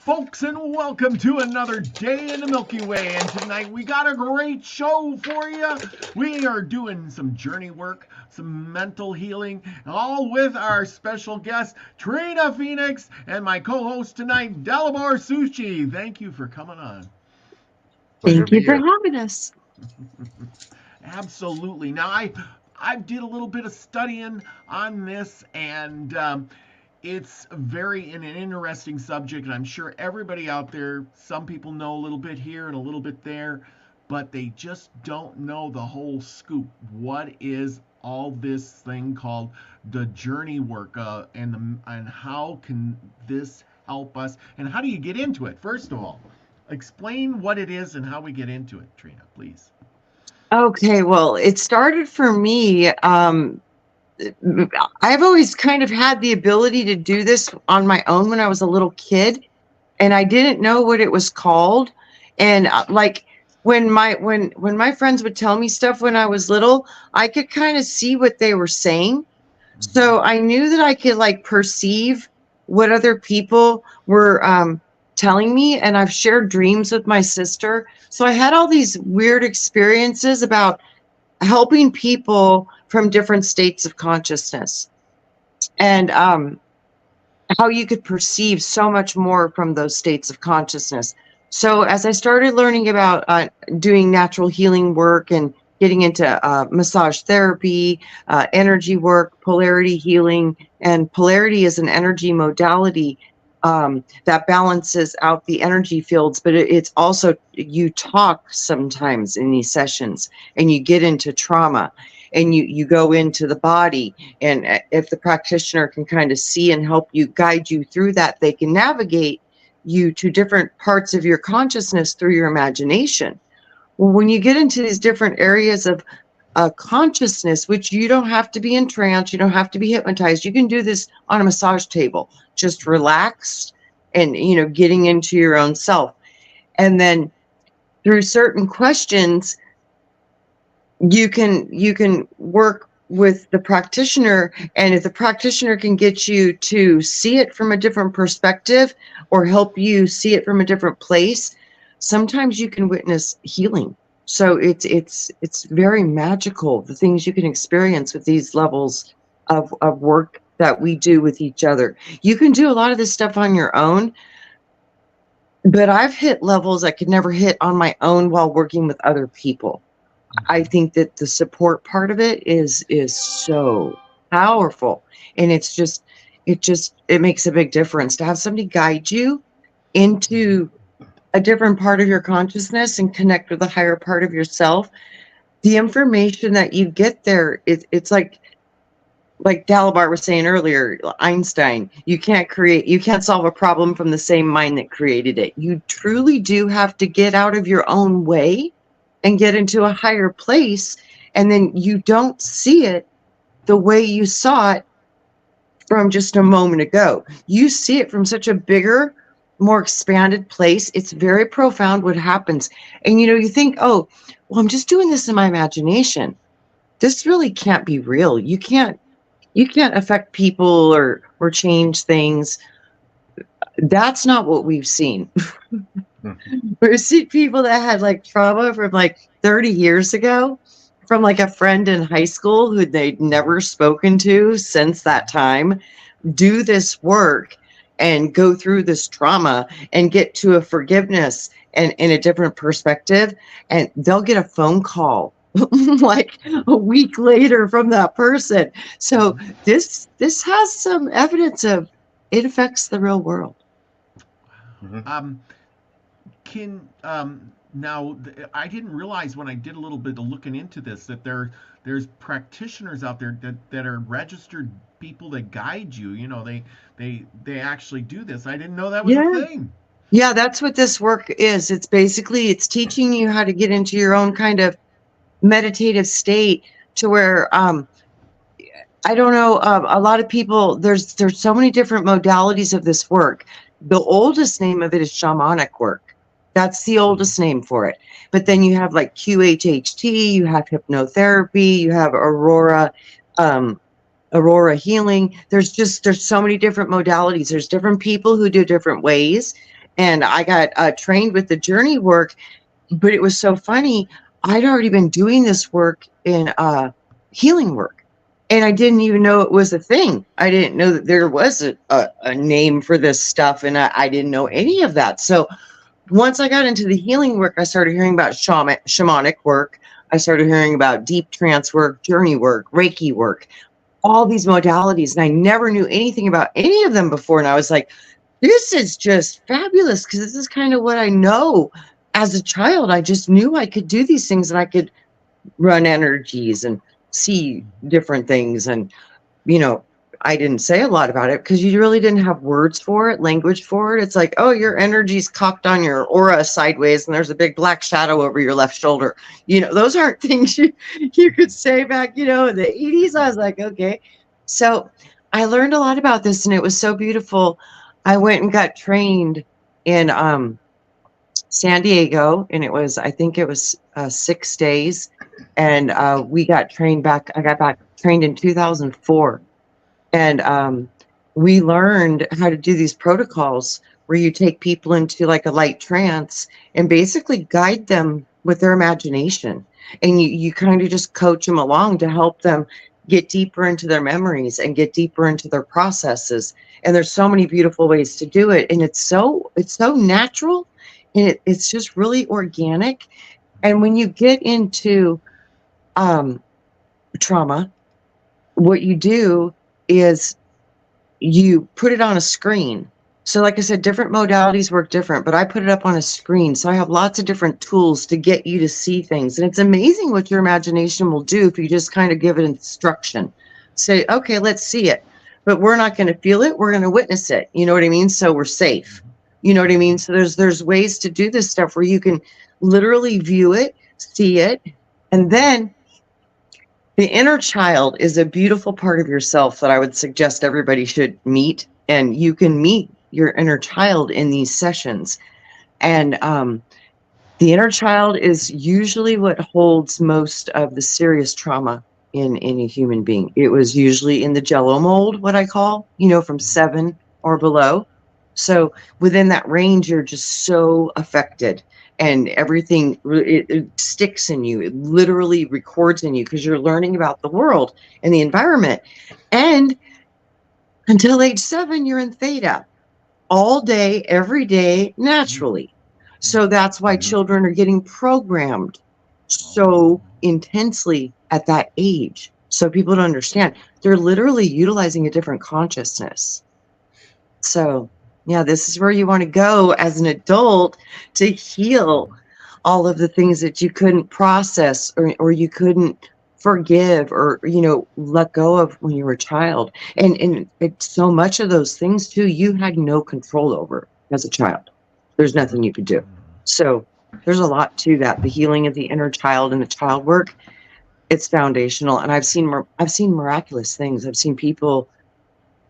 folks, and welcome to another day in the Milky Way. And tonight we got a great show for you. We are doing some journey work, some mental healing, all with our special guest, Trina Phoenix, and my co-host tonight, Dalibor Suchy. Thank you for coming on. Thank you for having us. Absolutely. Now, I did a little bit of studying on this, and it's very an interesting subject, and I'm sure everybody out there, some people know a little bit here and a little bit there, but they just don't know the whole scoop. What is all this thing called the journey work, and how can this help us, and how do you get into it? First of all, explain what it is and how we get into it, Trina, please. Okay, well, it started for me. I've always kind of had the ability to do this on my own when I was a little kid, and I didn't know what it was called. And like when my friends would tell me stuff when I was little, I could kind of see what they were saying. So I knew that I could like perceive what other people were telling me, and I've shared dreams with my sister. So I had all these weird experiences about helping people from different states of consciousness, and how you could perceive so much more from those states of consciousness. So as I started learning about doing natural healing work and getting into massage therapy, energy work, polarity healing, and polarity is an energy modality that balances out the energy fields, but it's also, you talk sometimes in these sessions and you get into trauma and you go into the body, and if the practitioner can kind of see and help you, guide you through that, they can navigate you to different parts of your consciousness through your imagination. Well, when you get into these different areas of consciousness, which you don't have to be in trance, you don't have to be hypnotized, you can do this on a massage table, just relaxed and, getting into your own self. And then through certain questions, you can work with the practitioner, and if the practitioner can get you to see it from a different perspective or help you see it from a different place, sometimes you can witness healing. So it's very magical, the things you can experience with these levels of work that we do with each other. You can do a lot of this stuff on your own, but I've hit levels I could never hit on my own while working with other people. I think that the support part of it is so powerful, and it makes a big difference to have somebody guide you into a different part of your consciousness and connect with the higher part of yourself. The information that you get there, it's like Dalibor was saying earlier, Einstein, you can't solve a problem from the same mind that created it. You truly do have to get out of your own way and get into a higher place, and then you don't see it the way you saw it from just a moment ago. You see it from such a bigger, more expanded place. It's very profound what happens. And you think, oh, well, I'm just doing this in my imagination. This really can't be real. You can't affect people or change things. That's not what we've seen. We've seen people that had like trauma from like 30 years ago, from like a friend in high school who they'd never spoken to since that time, do this work and go through this trauma and get to a forgiveness and in a different perspective, and they'll get a phone call like a week later from that person. So this has some evidence of it affects the real world. Now, I didn't realize when I did a little bit of looking into this that there's practitioners out there that are registered people that guide you. They actually do this. I didn't know that was a thing. Yeah, that's what this work is. It's teaching you how to get into your own kind of meditative state to where I don't know, a lot of people, there's so many different modalities of this work. The oldest name of it is shamanic work. That's the oldest name for it. But then you have like QHHT, you have hypnotherapy, you have aurora healing. There's so many different modalities. There's different people who do different ways. and I got trained with the journey work. But it was so funny. I'd already been doing this work in healing work, and I didn't even know it was a thing. I didn't know that there was a name for this stuff, and I didn't know any of that. So once I got into the healing work, I started hearing about shamanic work. I started hearing about deep trance work, journey work, Reiki work, all these modalities. And I never knew anything about any of them before. And I was like, this is just fabulous, because this is kind of what I know. As a child, I just knew I could do these things, and I could run energies and see different things. And, you know, I didn't say a lot about it because you really didn't have words for it, language for it. It's like, oh, your energy's cocked on your aura sideways, and there's a big black shadow over your left shoulder. You know, those aren't things you could say back, you know, in the 80s. I was like, okay. So I learned a lot about this, and it was so beautiful. I went and got trained in San Diego, and I think it was 6 days. And we got trained back. I got back trained in 2004. And we learned how to do these protocols where you take people into like a light trance and basically guide them with their imagination. And you kind of just coach them along to help them get deeper into their memories and get deeper into their processes. And there's so many beautiful ways to do it. And it's so natural, and it's just really organic. And when you get into trauma, what you do is you put it on a screen. So like I said, different modalities work different, but I put it up on a screen. So I have lots of different tools to get you to see things. And it's amazing what your imagination will do if you just kind of give it instruction. Say, okay, let's see it. But we're not going to feel it. We're going to witness it. You know what I mean? So we're safe. You know what I mean? So there's ways to do this stuff where you can literally view it, see it, and then the inner child is a beautiful part of yourself that I would suggest everybody should meet. And you can meet your inner child in these sessions. And the inner child is usually what holds most of the serious trauma in any human being. It was usually in the Jello mold, what I call, you know, from 7 or below. So within that range, you're just so affected. And everything, it sticks in you. It literally records in you because you're learning about the world and the environment. And until age 7, you're in theta all day, every day, naturally. So that's why children are getting programmed so intensely at that age. So people don't understand. They're literally utilizing a different consciousness. So yeah, this is where you want to go as an adult to heal all of the things that you couldn't process or you couldn't forgive or, you know, let go of when you were a child. And it's so much of those things too, you had no control over as a child. There's nothing you could do. So there's a lot to that. The healing of the inner child and the child work, it's foundational. And I've seen miraculous things. I've seen people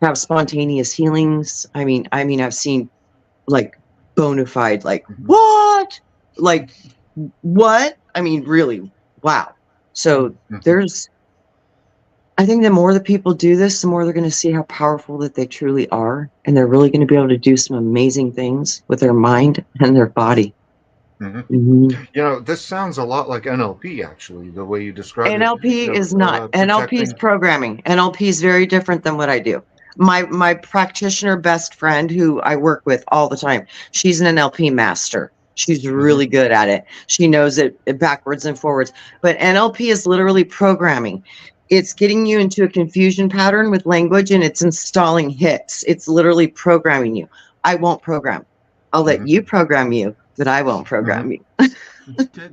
have spontaneous healings. I mean, I've seen like bona fide, like, what? Like, what? I mean, really, wow. So I think the more the people do this, the more they're going to see how powerful that they truly are. And they're really going to be able to do some amazing things with their mind and their body. You know, this sounds a lot like NLP, actually, the way you describe it. NLP is not. NLP is programming. NLP is very different than what I do. My practitioner best friend who I work with all the time, she's an NLP master. She's really good at it. She knows it backwards and forwards. But NLP is literally programming. It's getting you into a confusion pattern with language, and it's installing hits. It's literally programming you. I won't program. I'll let you program you, but I won't program you.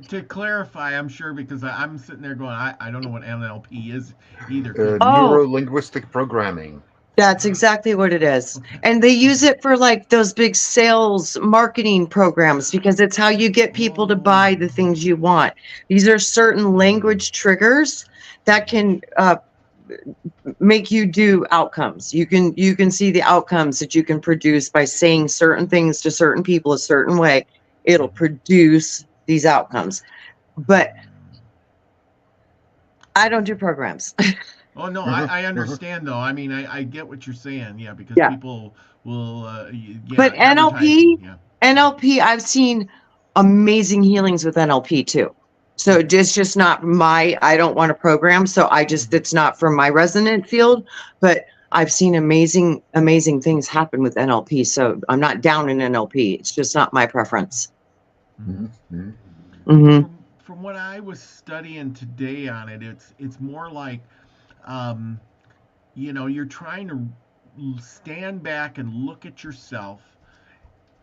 To clarify, I'm sure, because I'm sitting there going, I don't know what NLP is either. Neuro-linguistic programming. That's exactly what it is. And they use it for like those big sales marketing programs because it's how you get people to buy the things you want. These are certain language triggers that can make you do outcomes. You can see the outcomes that you can produce by saying certain things to certain people a certain way. It'll produce these outcomes. But I don't do programs. Oh, no, I understand, though. I mean, I get what you're saying, because people will get But NLP, NLP, I've seen amazing healings with NLP too. So it's just not I don't want to program. So it's not from my resonant field, but I've seen amazing things happen with NLP. So I'm not down in NLP. It's just not my preference. Mm-hmm. Mm-hmm. From what I was studying today on it, it's more like, you're trying to stand back and look at yourself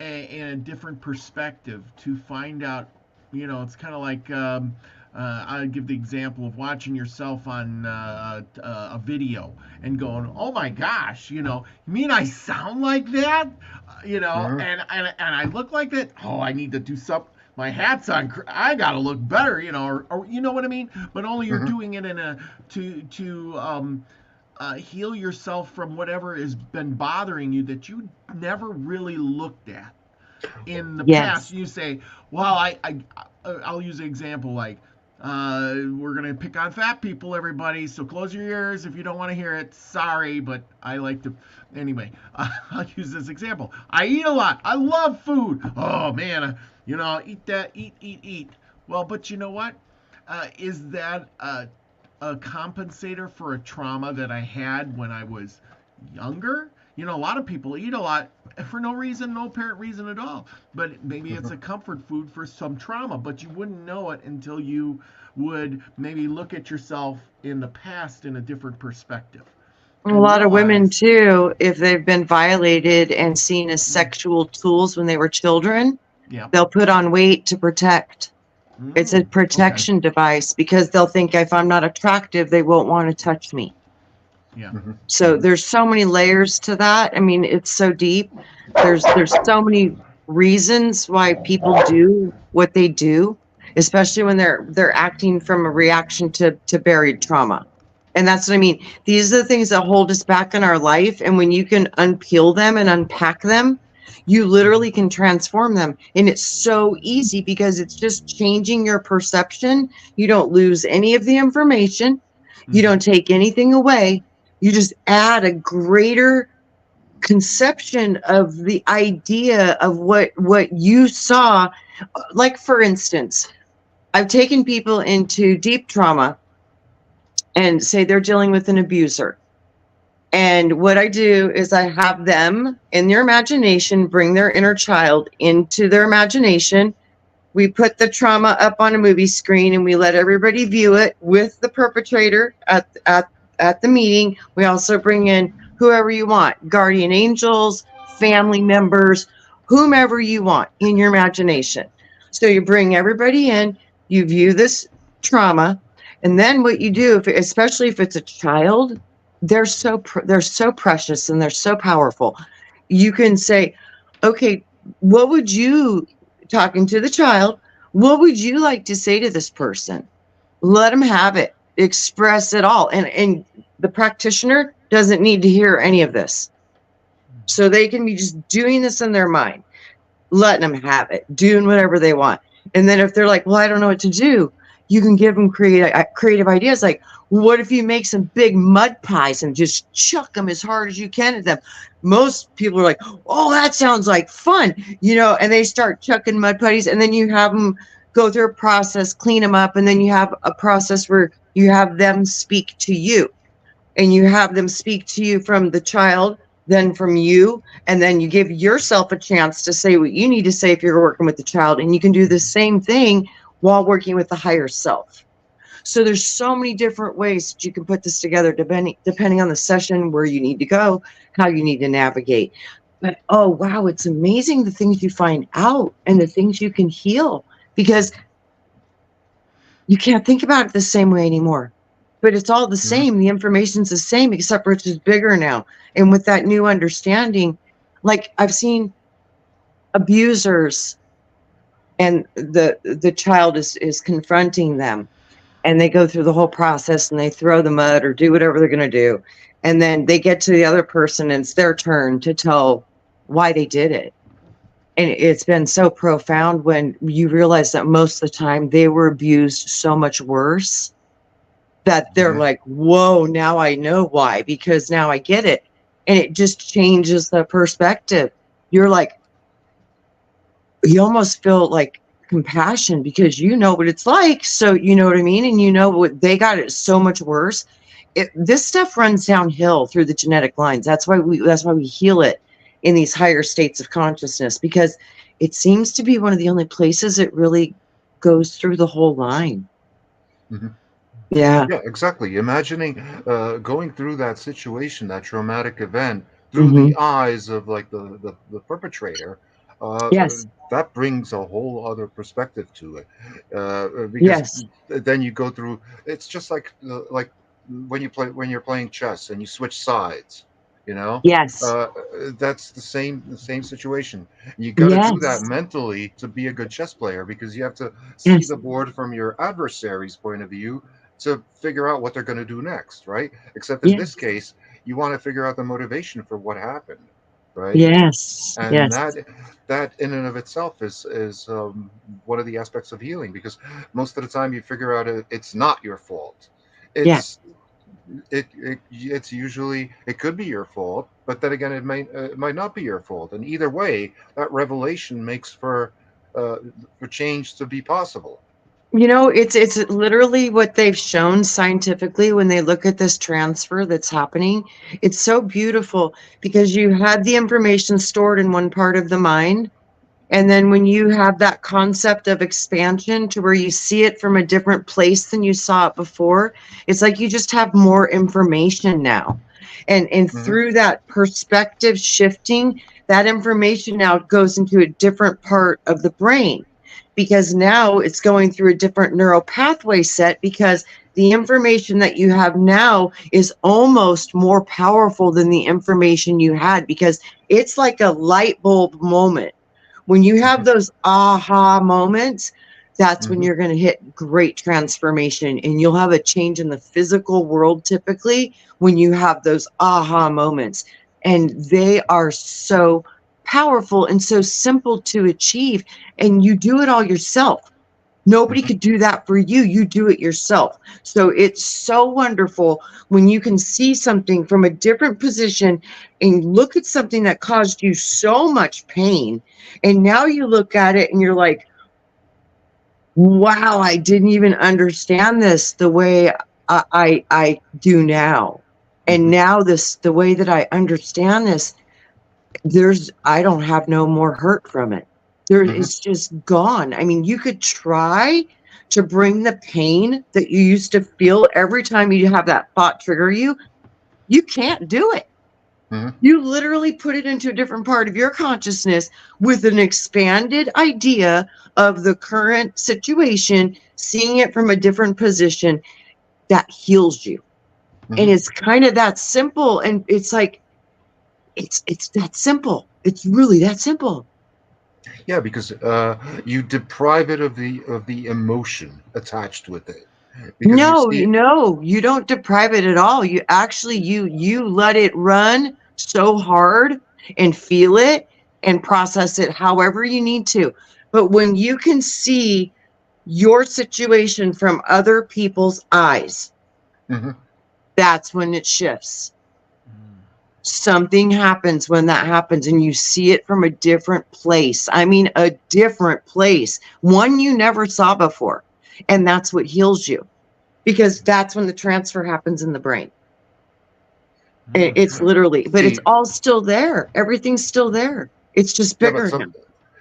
in a different perspective to find out. It's kind of like, I give the example of watching yourself on a video and going, "Oh my gosh, you mean I sound like that? And I look like that? Oh, I need to do something. My hat's on. I gotta look better, or you know what I mean? But only you're doing it in to heal yourself from whatever has been bothering you that you never really looked at in the past. You say, well, I'll use an example like, we're gonna pick on fat people, everybody, so close your ears if you don't want to hear it. Sorry, but I like to. Anyway, I'll use this example. I eat a lot. I love food. Oh man, eat that, eat. Well, but you know what? Is that a compensator for a trauma that I had when I was younger? A lot of people eat a lot for no reason, no apparent reason at all. But maybe it's a comfort food for some trauma, but you wouldn't know it until you would maybe look at yourself in the past in a different perspective. A lot of women too, if they've been violated and seen as sexual tools when they were children, they'll put on weight to protect. It's a protection device because they'll think if I'm not attractive, they won't want to touch me. Yeah. So there's so many layers to that. I mean, it's so deep. There's so many reasons why people do what they do, especially when they're acting from a reaction to buried trauma. And that's what I mean. These are the things that hold us back in our life. And when you can unpeel them and unpack them, you literally can transform them. And it's so easy because it's just changing your perception. You don't lose any of the information. You don't take anything away. You just add a greater conception of the idea of what you saw. Like, for instance, I've taken people into deep trauma and say they're dealing with an abuser. And what I do is I have them in their imagination, bring their inner child into their imagination. We put the trauma up on a movie screen and we let everybody view it with the perpetrator at the meeting. We also bring in whoever you want, guardian angels, family members, whomever you want in your imagination. So you bring everybody in, you view this trauma, and then what you do, especially if it's a child, they're so precious and they're so powerful. You can say, okay, what would you, talking to the child, what would you like to say to this person? Let them have it. Express it all. And the practitioner doesn't need to hear any of this. So they can be just doing this in their mind, letting them have it, doing whatever they want. And then if they're like, well, I don't know what to do, you can give them creative ideas. Like, what if you make some big mud pies and just chuck them as hard as you can at them? Most people are like, oh, that sounds like fun, and they start chucking mud pies, and then you have them go through a process, clean them up, and then you have a process where you have them speak to you, and you have them speak to you from the child, then from you, and then you give yourself a chance to say what you need to say if you're working with the child, and you can do the same thing while working with the higher self. So there's so many different ways that you can put this together, depending on the session, where you need to go, how you need to navigate. But, oh, wow, it's amazing the things you find out and the things you can heal, because you can't think about it the same way anymore. But it's all the same. The information's the same, except for it's just bigger now. And with that new understanding, like I've seen abusers and the child is confronting them, and they go through the whole process and they throw the mud or do whatever they're going to do. And then they get to the other person and it's their turn to tell why they did it. And it's been so profound when you realize that most of the time they were abused so much worse that they're like, whoa, now I know why, because now I get it. And it just changes the perspective. You're like, you almost feel like compassion because you know what it's like. So you know what I mean? And you know what they got it so much worse. This stuff runs downhill through the genetic lines. That's why we heal it in these higher states of consciousness, because it seems to be one of the only places it really goes through the whole line. Mm-hmm. Yeah. Yeah, exactly. Imagining going through that situation, that traumatic event, through the eyes of like the perpetrator, Yes. that brings a whole other perspective to it. Because Yes. then you go through. It's just like when you're playing chess and you switch sides. You know, Yes. uh, that's the same situation. You got to do that Yes. mentally to be a good chess player because you have to see Yes. the board from your adversary's point of view to figure out what they're going to do next, right? Except in this Yes. case, you want to figure out the motivation for what happened, right? Yes. And Yes. that in and of itself is one of the aspects of healing because most of the time you figure out it's not your fault. Yeah. It's it's usually it could be your fault, but then again it might not be your fault. And either way, that revelation makes for change to be possible. You know, it's literally what they've shown scientifically when they look at this transfer that's happening. It's so beautiful because you had the information stored in one part of the mind. And then when you have that concept of expansion to where you see it from a different place than you saw it before, it's like you just have more information now. And Hmm. through that perspective shifting, that information now goes into a different part of the brain because now it's going through a different neural pathway set because the information that you have now is almost more powerful than the information you had because it's like a light bulb moment. When you have Hmm. those aha moments, that's when Hmm. you're going to hit great transformation and you'll have a change in the physical world typically when you have those aha moments. And they are so powerful and so simple to achieve. And you do it all yourself. Nobody Hmm. could do that for you. You do it yourself. So it's so wonderful when you can see something from a different position and look at something that caused you so much pain. And now you look at it and you're like, wow, I didn't even understand this the way I do now. And Hmm. now the way that I understand this, I don't have no more hurt from it. Hmm. It's just gone. I mean, you could try to bring the pain that you used to feel every time you have that thought trigger you. You can't do it. Hmm. You literally put it into a different part of your consciousness with an expanded idea of the current situation, seeing it from a different position that heals you. Hmm. And it's kind of that simple. And it's like, it's that simple. It's really that simple. Yeah, because you deprive it of the emotion attached with it, because you No, see. no, you don't deprive it at all. You actually you let it run so hard and feel it and process it however you need to. But when you can see your situation from other people's eyes, Mhm. that's when it shifts. Something happens when that happens and you see it from a different place. I mean, a different place, one you never saw before. And that's what heals you because that's when the transfer happens in the brain. It's literally, but it's See, all still there. Everything's still there. It's just yeah, but bigger now.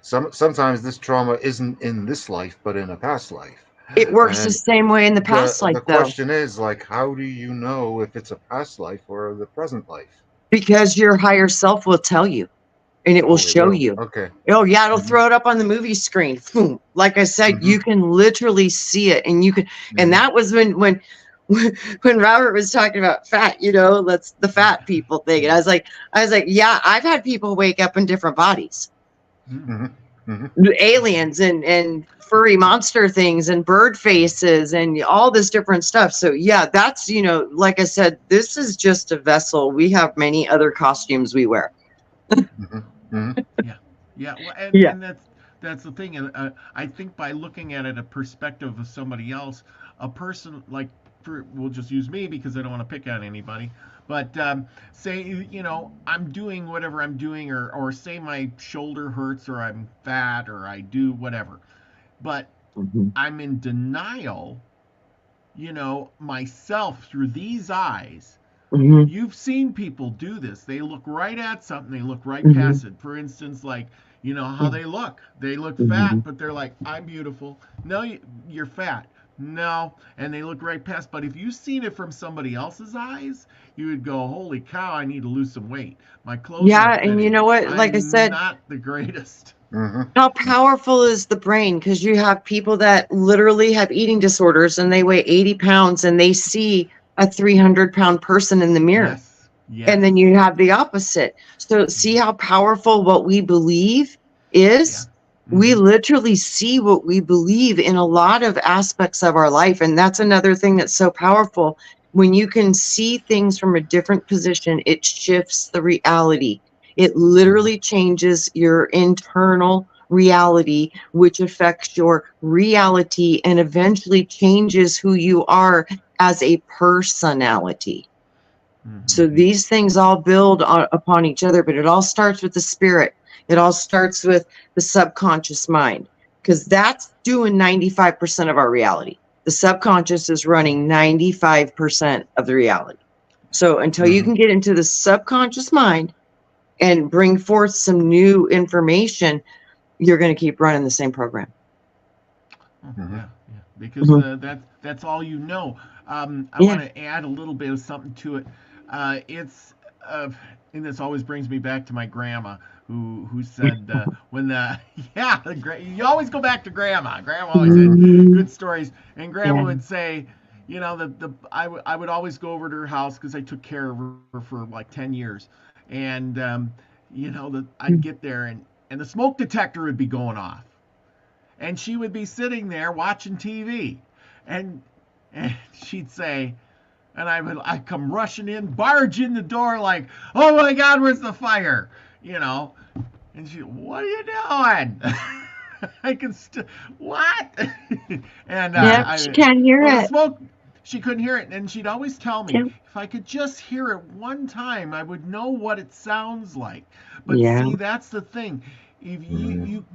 sometimes this trauma isn't in this life, but in a past life, It works the and same way in the past life, the though, question is like, how do you know if it's a past life or the present life? because your higher self will tell you and it will Oh, it show will. you. Okay. Oh, yeah, it'll Hmm. throw it up on the movie screen. Boom. Like I said, Hmm. you can literally see it and you can, and Hmm. that was when Robert was talking about fat, that's the fat people thing. And I was like, yeah, I've had people wake up in different bodies. Hmm. Hmm. Aliens and furry monster things and bird faces and all this different stuff. So yeah, that's like I said, this is just a vessel. We have many other costumes we wear. Hmm. Hmm. Yeah, yeah. Well, Yeah. and that's the thing. And I think by looking at it a perspective of somebody else, a person like we'll just use me because I don't want to pick on anybody. But say, I'm doing whatever I'm doing, or say my shoulder hurts, or I'm fat, or I do whatever. But Hmm. I'm in denial, myself through these eyes. Hmm. You've seen people do this. They look right at something, they look right Hmm. past it. For instance, like, how they look. They look Hmm. fat, but they're like, I'm beautiful. No, you're fat. No. And they look right past. But if you've seen it from somebody else's eyes, you would go, holy cow, I need to lose some weight. My clothes Yeah, aren't and you fitting. know what? Like I I'm said, not the greatest. Hmm. how powerful is the brain? Because you have people that literally have eating disorders and they weigh 80 pounds and they see a 300-pound person in the mirror. Yes. And then Yes. you have the opposite. So see how powerful what we believe Yeah. is? We Hmm. literally see what we believe in a lot of aspects of our life. And that's another thing that's so powerful. When you can see things from a different position, it shifts the reality. It literally changes your internal reality, which affects your reality and eventually changes who you are as a personality. So Hmm. these things all build upon each other, but it all starts with the spirit. It all starts with the subconscious mind, because that's doing 95% of our reality. The subconscious is running 95% of the reality. So until you Hmm. can get into the subconscious mind and bring forth some new information, you're going to keep running the same program. Oh, Hmm. yeah, yeah, because Mhm. that's all you know. I Yeah. want to add a little bit of something to it. It's and this always brings me back to my grandma, who said when the yeah, you always go back to grandma. Grandma always had Mhm. good stories, and grandma Yeah. would say, I would always go over to her house because I took care of her for like 10 years, and I'd get there and the smoke detector would be going off, and she would be sitting there watching TV, and she'd say, and I'd come rushing in, barge in the door like, oh my God, where's the fire? You know, and she, what are you doing? I can still what? and Yep. She can't hear well, the it. smoke. She couldn't hear it, and she'd always tell me Yep. if I could just hear it one time, I would know what it sounds like. But Yeah. see, that's the thing. If Hmm. you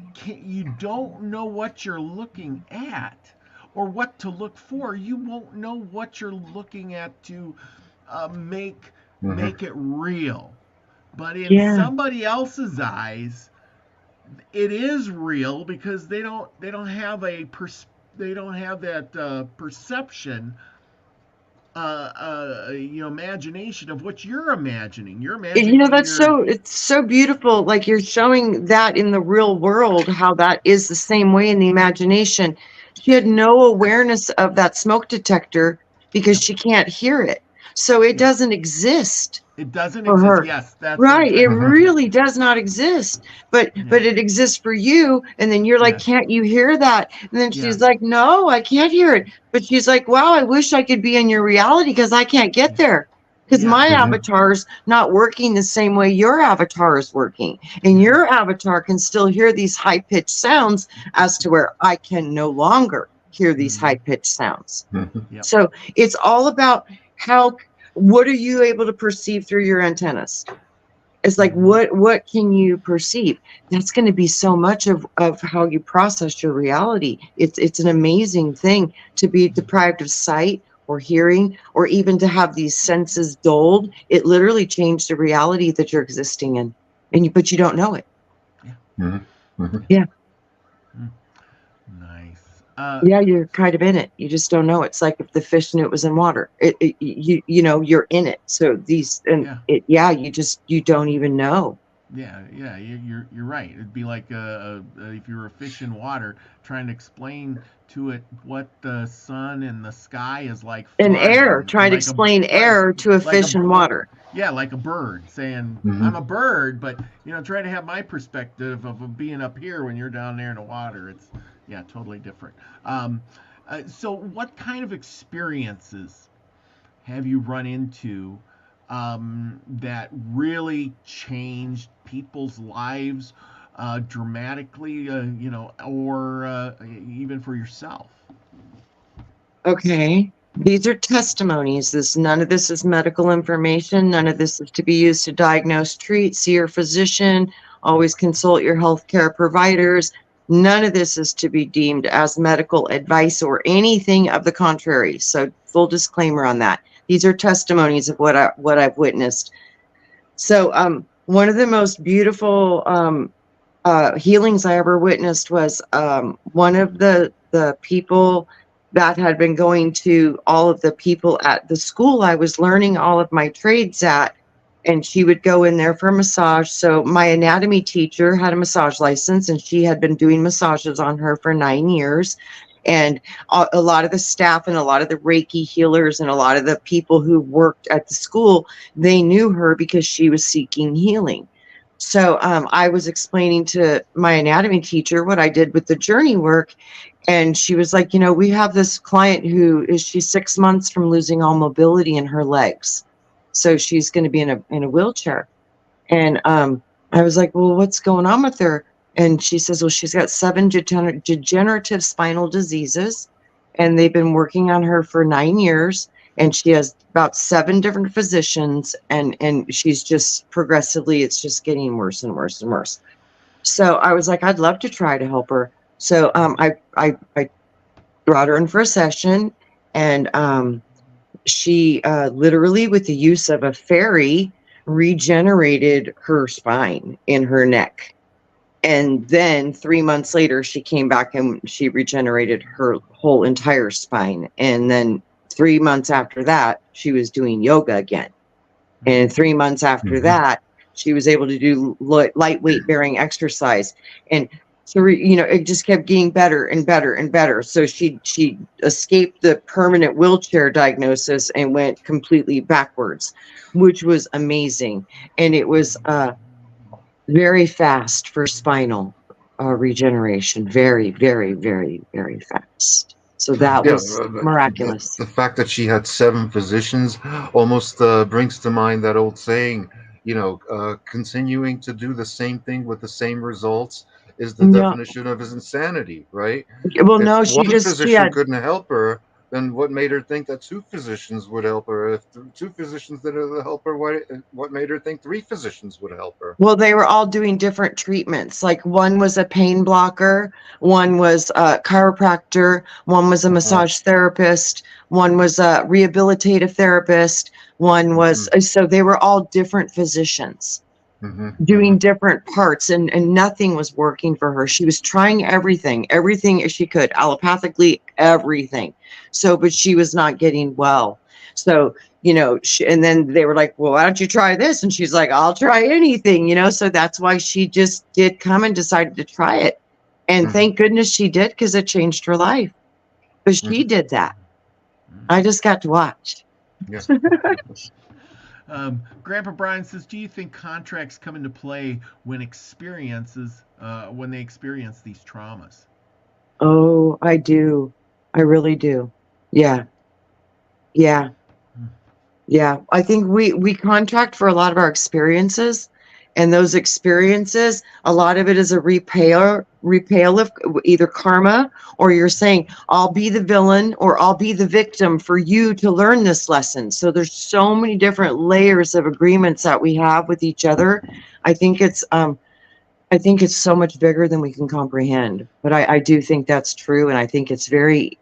don't know what you're looking at or what to look for, you won't know what you're looking at to Hmm. make it real. But in Yeah. somebody else's eyes, it is real because they don't have they don't have that perception, imagination of what you're imagining. You're imagining That's your it's so beautiful. Like you're showing that in the real world, how that is the same way in the imagination. She had no awareness of that smoke detector because yeah, she can't hear it. So it yeah. doesn't exist It doesn't for exist. her. Yes, that's Right. It exactly Hmm. right. Yeah, really does not exist. yeah, But it exists for you. And then you're like, yes, can't you hear that? And then she's yes, like, no, I can't hear it. But she's like, wow, I wish I could be in your reality because I can't get yeah, there. Because yeah, my Hmm. avatar's not working the same way your avatar is working. And yeah. your avatar can still hear these high pitched sounds as to where I can no longer hear these Mm-hmm. high pitched sounds. Hmm. Yep. So it's all about how, what are you able to perceive through your antennas? It's like Mm-hmm. what can you perceive? That's going to be so much of how you process your reality. It's an amazing thing to be deprived of sight or hearing or even to have these senses dulled. It literally changed the reality that you're existing in, and but you don't know it. Yeah. Hmm. Hmm. Yeah. Yeah. Mm. Nice. Yeah, you're kind of in it. You just don't know. It's like if the fish knew it was in water. You're in it. So these and Yeah. it. Yeah, you don't even know. Yeah, yeah, you're right. It'd be like if you were a fish in water, trying to explain to it what the sun and the sky is like And air, flying, trying to explain air to a like fish a in water. yeah, like a bird saying Hmm. I'm a bird, but try to have my perspective of being up here when you're down there in the water. It's yeah, totally different. Um, so, what kind of experiences have you run into that really changed people's lives dramatically, or even for yourself? Okay. These are testimonies. None of this is medical information. None of this is to be used to diagnose, treat, see your physician, always consult your healthcare providers. None of this is to be deemed as medical advice or anything of the contrary. So full disclaimer on that. These are testimonies of what I've witnessed. So one of the most beautiful healings I ever witnessed was one of the people that had been going to all of the people at the school I was learning all of my trades at, and she would go in there for a massage. So my anatomy teacher had a massage license, and she had been doing massages on her for 9 years. And a lot of the staff and a lot of the Reiki healers and a lot of the people who worked at the school, they knew her because she was seeking healing. So I was explaining to my anatomy teacher what I did with the journey work. And she was like, you know, we have this client she's 6 months from losing all mobility in her legs. So she's going to be in a wheelchair. And I was like, well, what's going on with her? And she says, well, she's got 7 degenerative spinal diseases, and they've been working on her for 9 years. And she has about 7 different physicians, and she's just progressively, it's just getting worse and worse and worse. So I was like, I'd love to try to help her. So I brought her in for a session, and she literally, with the use of a fairy, regenerated her spine in her neck. And then 3 months later, she came back and she regenerated her whole entire spine. And then 3 months after that, she was doing yoga again. And 3 months after that, she was able to do lightweight bearing exercise. And so, it just kept getting better and better and better. So she escaped the permanent wheelchair diagnosis and went completely backwards, which was amazing. And it was very fast for spinal regeneration. Very, very, very, very fast. So that was miraculous. The fact that she had 7 physicians almost brings to mind that old saying, continuing to do the same thing with the same results is the definition of his insanity, right? Well, if no, one physician couldn't help her, then what made her think that 2 physicians would help her? If 2 physicians didn't help her, what made her think 3 physicians would help her? Well, they were all doing different treatments. Like one was a pain blocker, one was a chiropractor, one was a massage therapist, one was a rehabilitative therapist, one was, so they were all different physicians doing different parts, and nothing was working for her. She was trying everything she could, allopathically, everything. So, but she was not getting well. So, and then they were like, well, why don't you try this? And she's like, I'll try anything, so that's why she just did come and decided to try it. And thank goodness she did, because it changed her life. But she did that. I just got to watch. Yes. Grandpa Brian says, do you think contracts come into play when they experience these traumas? Oh, I do. I really do. Yeah. I think we contract for a lot of our experiences, and those experiences, a lot of it is a repay of either karma, or you're saying, I'll be the villain or I'll be the victim for you to learn this lesson. So there's so many different layers of agreements that we have with each other. I think it's so much bigger than we can comprehend, but I do think that's true. And I think it's very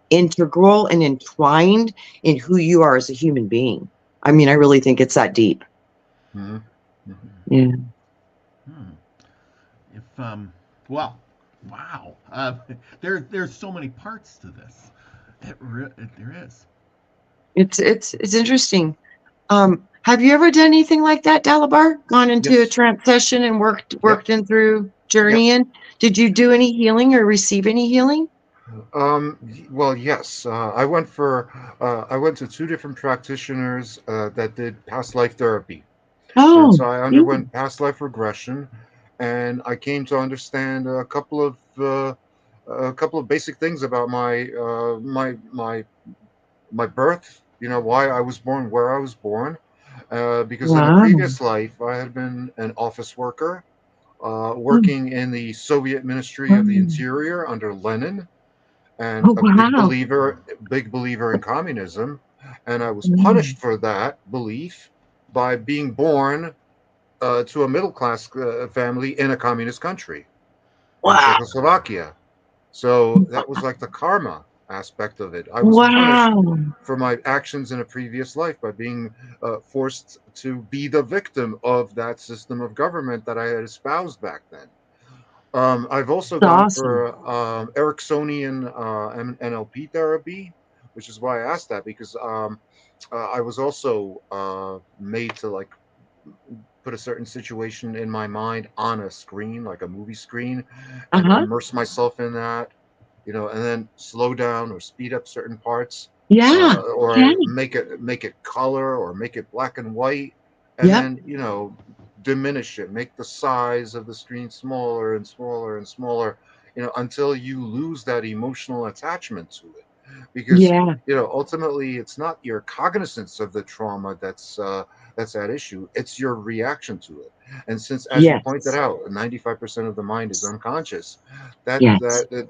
integral and entwined in who you are as a human being. I mean, I really think it's that deep. Yeah. Wow. There's so many parts to this. There is. It's interesting. Have you ever done anything like that, Dalibor? Gone into a trance session and worked in through journeying? Did you do any healing or receive any healing? Well, yes. I went to 2 different practitioners that did past life therapy. Oh, and so I underwent past life regression, and I came to understand a couple of basic things about my birth. Why I was born where I was born, because in a previous life I had been an office worker, working in the Soviet Ministry of the Interior under Lenin. and Oh, a wow. big believer in communism, and I was Mm. punished for that belief by being born to a middle class family in a communist country, in Wow. Czechoslovakia. So that was like the karma aspect of it. I was punished Wow. for my actions in a previous life by being forced to be the victim of that system of government that I had espoused back then. I've also That's gone awesome. for Ericksonian NLP therapy, which is why I asked that, because I was also made to like put a certain situation in my mind on a screen, like a movie screen, and Uh-huh. immerse myself in that, and then slow down or speed up certain parts, Yeah. Okay. or make it color or make it black and white, and Yep. then diminish it, make the size of the screen smaller and smaller and smaller, until you lose that emotional attachment to it, because Yeah. ultimately it's not your cognizance of the trauma that's at issue, it's your reaction to it. And since, as you pointed Yes. out, 95% of the mind is unconscious, that Yes. that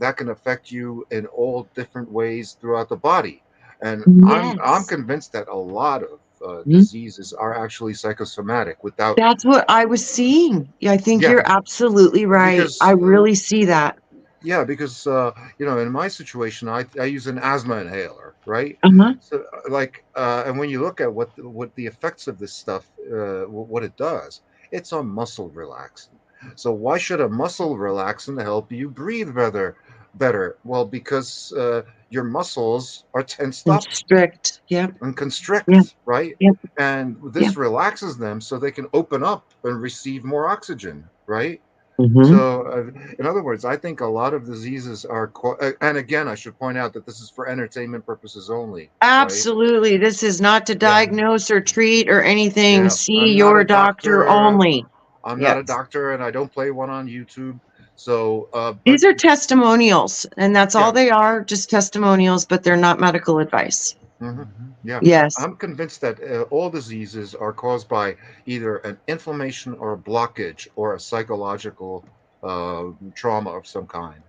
that can affect you in all different ways throughout the body. And I'm Yes. convinced that a lot of Mhm. diseases are actually psychosomatic without. That's what I was seeing. Yeah, I think Yeah, you're absolutely right. I because really see that. yeah, because in my situation, I use an asthma inhaler, right? Uh-huh. So, and when you look at what the effects of this stuff, what it does, it's a muscle relaxant. So why should a muscle relaxant help you breathe better? Better? Well, because your muscles are tensed And up strict. Yep. and Yep. constrict, right? Yep. And Yep. this relaxes them so they can open up and receive more oxygen, right? Mm-hmm. So, in other words, I think a lot of diseases are, and again, I should point out that this is for entertainment purposes only, right? Absolutely. This is not to Yeah, diagnose or treat or anything. yeah. See I'm not your a doctor doctor. only. I'm not a Yes. doctor, and I don't play one on YouTube. So, but These are testimonials, and that's all yeah, they are, just testimonials, but they're not medical advice. hmm yeah. Yes. I'm convinced that all diseases are caused by either an inflammation or a blockage or a psychological trauma of some kind.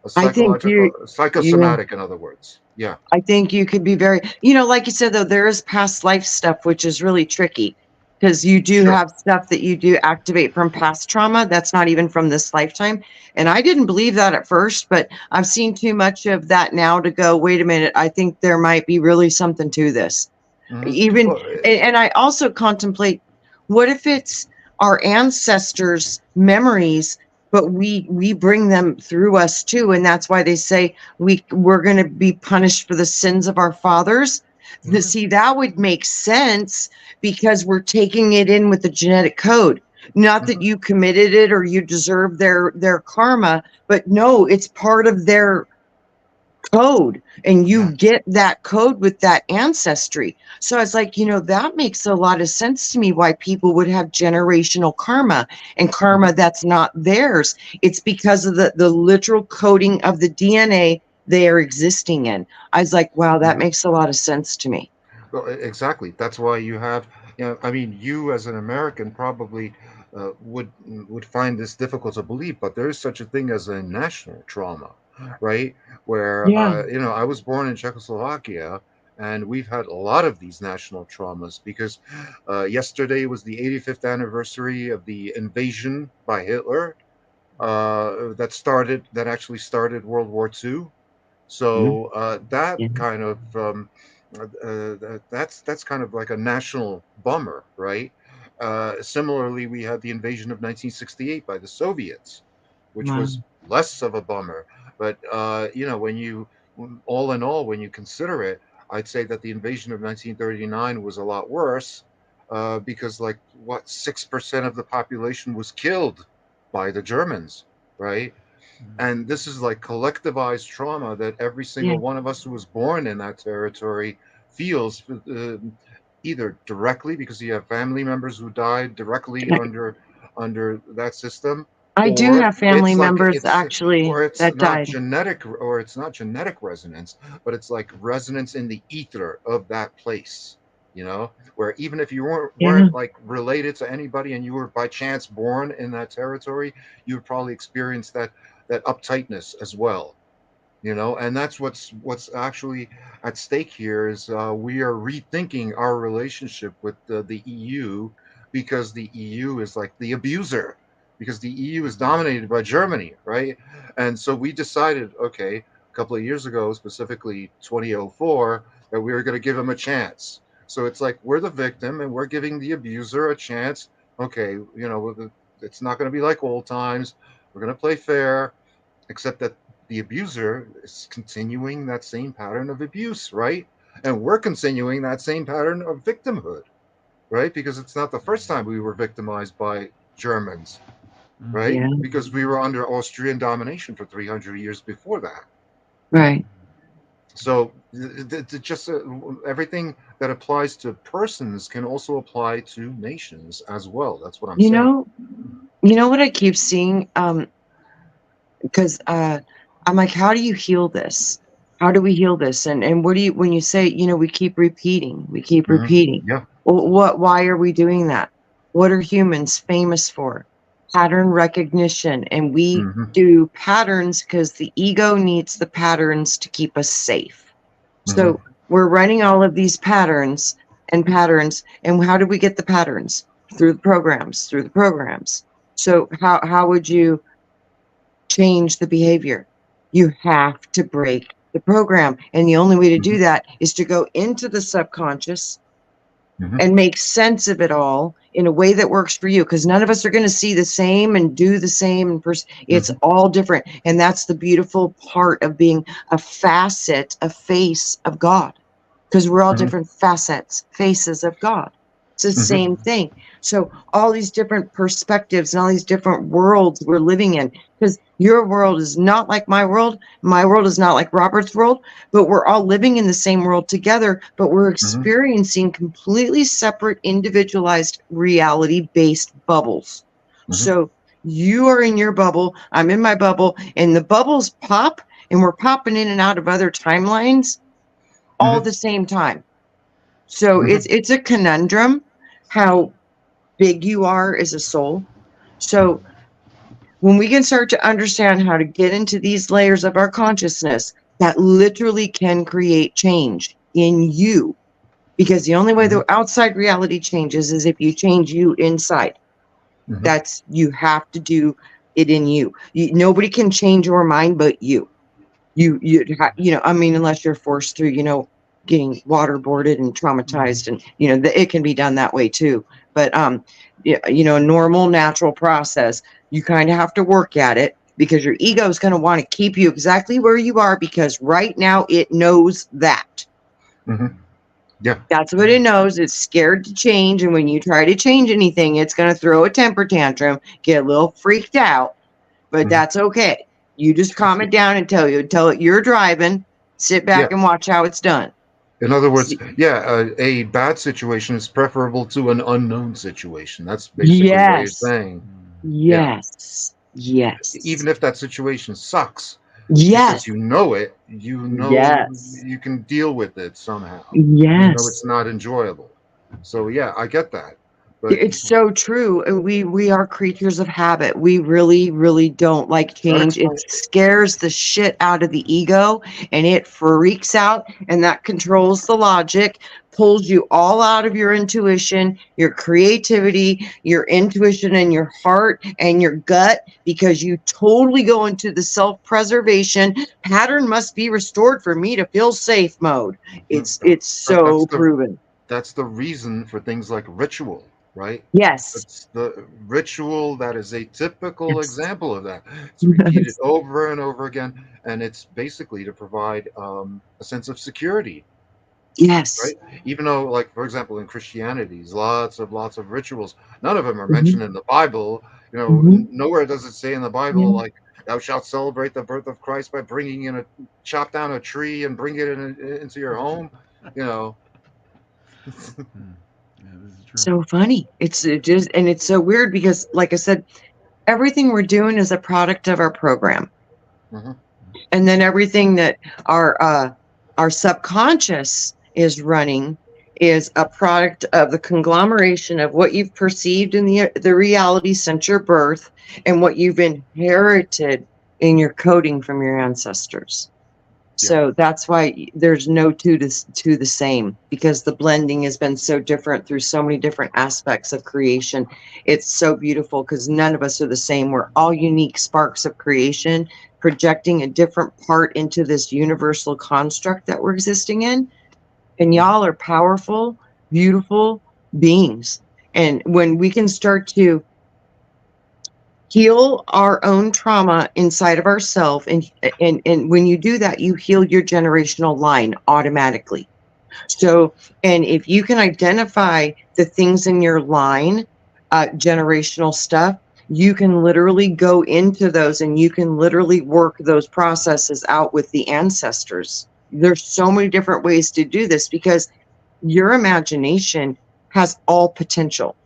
A I think psychological, you, yeah. psychosomatic, in other words. Yeah. I think you could be very, like you said, though, there is past life stuff, which is really tricky because you do Sure. have stuff that you do activate from past trauma that's not even from this lifetime. And I didn't believe that at first, but I've seen too much of that now to go, wait a minute, I think there might be really something to this. hmm Even, Well, and I also contemplate, what if it's our ancestors' memories, but we bring them through us too, and that's why they say we're going to be punished for the sins of our fathers. mhm, See, that would make sense because we're taking it in with the genetic code. Not that mhm, you committed it or you deserve their karma, but no, it's part of their code, and you yeah. get that code with that ancestry. So it's like, that makes a lot of sense to me why people would have generational karma and mhm, karma that's not theirs. It's because of the literal coding of the DNA they are existing in. I was like, wow, that mhm. makes a lot of sense to me. Well, exactly. That's why you have, I mean, you as an American probably would find this difficult to believe, but there is such a thing as a national trauma, right? Where, Yeah. I was born in Czechoslovakia, and we've had a lot of these national traumas because yesterday was the 85th anniversary of the invasion by Hitler that actually started World War II. Mhm. So that Yeah. kind of that's kind of like a national bummer, right? Similarly, we had the invasion of 1968 by the Soviets, which Wow. was less of a bummer. But all in all, when you consider it, I'd say that the invasion of 1939 was a lot worse because, like, what, 6% of the population was killed by the Germans, right? And this is like collectivized trauma that every Yeah. single one of us who was born in that territory feels, either directly because you have family members who died directly under that system, I do or have family it's like members actually that died. or it's not genetic resonance, but it's like resonance in the ether of that place, where even if you weren't Yeah. weren't like related to anybody and you were by chance born in that territory, you would probably experience that that uptightness as well. And that's what's actually at stake here is we are rethinking our relationship with the EU, because the EU is like the abuser, because the EU is dominated by Germany, right? And so we decided, okay, a couple of years ago, specifically 2004, that we were going to give them a chance. So it's like we're the victim and we're giving the abuser a chance. Okay, it's not going to be like old times. We're going to play fair, except that the abuser is continuing that same pattern of abuse, right? And we're continuing that same pattern of victimhood, right? Because it's not the first time we were victimized by Germans, right? Yeah. Because we were under Austrian domination for 300 years before that. Right. So just everything that applies to persons can also apply to nations as well. That's what I'm You saying. know, you know what I keep seeing? Because I'm like, how do you heal this? How do we heal this? And what do you, when you say, we keep repeating, Yeah. Well, why are we doing that? What are humans famous for? Pattern recognition. And we hmm do patterns because the ego needs the patterns to keep us safe. So we're running all of these patterns. And how do we get the patterns? Through the programs. So how would you change the behavior? You have to break the program. And the only way to do that is to go into the subconscious and make sense of it all in a way that works for you. Because none of us are going to see the same and do the same. It's all different. And that's the beautiful part of being a face of God. Because we're all different faces of God. It's the same thing. So all these different perspectives and all these different worlds we're living in, because your world is not like my world is not like Robert's world, but we're all living in the same world together, but we're experiencing completely separate, individualized, reality-based bubbles. So you are in your bubble, I'm in my bubble, and the bubbles pop, and we're popping in and out of other timelines all at the same time. So it's a conundrum how big you are as a soul. So when we can start to understand how to get into these layers of our consciousness, that literally can create change in you. Because the only way the outside reality changes is if you change you inside. That's, you have to do it in you. Nobody can change your mind but you. I mean, unless you're forced through, getting waterboarded and traumatized, and it can be done that way too. But a normal, natural process, you kind of have to work at it, because your ego is going to want to keep you exactly where you are, because right now it knows that. Yeah, that's what it knows. It's scared to change, and when you try to change anything, it's going to throw a temper tantrum, get a little freaked out. But that's okay. You just calm it down and tell it you're driving, sit back and watch how it's done. In other words, a bad situation is preferable to an unknown situation. That's basically what you're saying. Yes. Even if that situation sucks, yes, because you know you can deal with it somehow. It's not enjoyable. So I get that. But it's so true. We are creatures of habit. We really, really don't like change. It scares the shit out of the ego, and it freaks out, and that controls the logic, pulls you all out of your intuition, your creativity, your intuition, and your heart and your gut, because you totally go into the self-preservation pattern must be restored for me to feel safe mode. It's so proven. That's the reason for things like ritual. Right? Yes. It's the ritual that is a typical example of that. It's repeated over and over again, and it's basically to provide a sense of security. Yes. Right? Even though, like, for example, in Christianity, lots of rituals. None of them are mentioned in the Bible. Nowhere does it say in the Bible, like, thou shalt celebrate the birth of Christ by chop down a tree and bring it into your home. So funny. It's so weird, because, like I said, everything we're doing is a product of our program. And then everything that our subconscious is running is a product of the conglomeration of what you've perceived in the reality since your birth, and what you've inherited in your coding from your ancestors. Yeah. So that's why there's no two to the same, because the blending has been so different through so many different aspects of creation. It's so beautiful because none of us are the same. We're all unique sparks of creation, projecting a different part into this universal construct that we're existing in. And y'all are powerful, beautiful beings. And when we can start to heal our own trauma inside of ourselves, and when you do that, you heal your generational line automatically. So, and if you can identify the things in your line, generational stuff, you can literally go into those and you can literally work those processes out with the ancestors. There's so many different ways to do this because your imagination has all potential.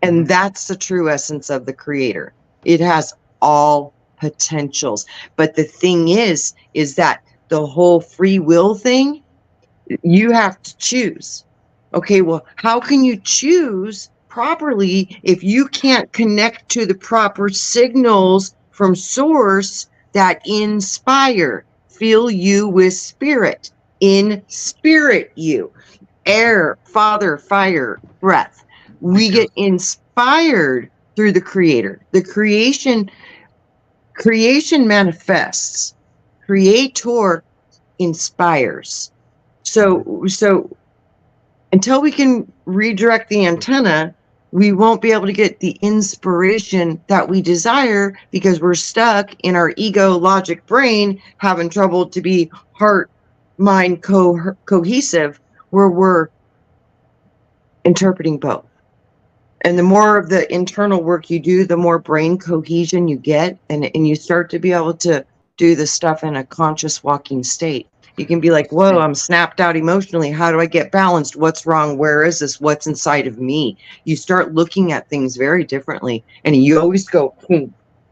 And that's the true essence of the creator. It has all potentials. But the thing is that the whole free will thing, you have to choose. Okay, well, how can you choose properly if you can't connect to the proper signals from source that inspire, fill you with spirit, inspirit you, air, father, fire, breath. We get inspired through the creator. The creation manifests. Creator inspires. So until we can redirect the antenna, we won't be able to get the inspiration that we desire because we're stuck in our ego logic brain, having trouble to be heart, mind cohesive, where we're interpreting both. And the more of the internal work you do, the more brain cohesion you get, and you start to be able to do the stuff in a conscious walking state. You can be like, whoa, I'm snapped out emotionally. How do I get balanced? What's wrong? Where is this? What's inside of me? You start looking at things very differently, and you always go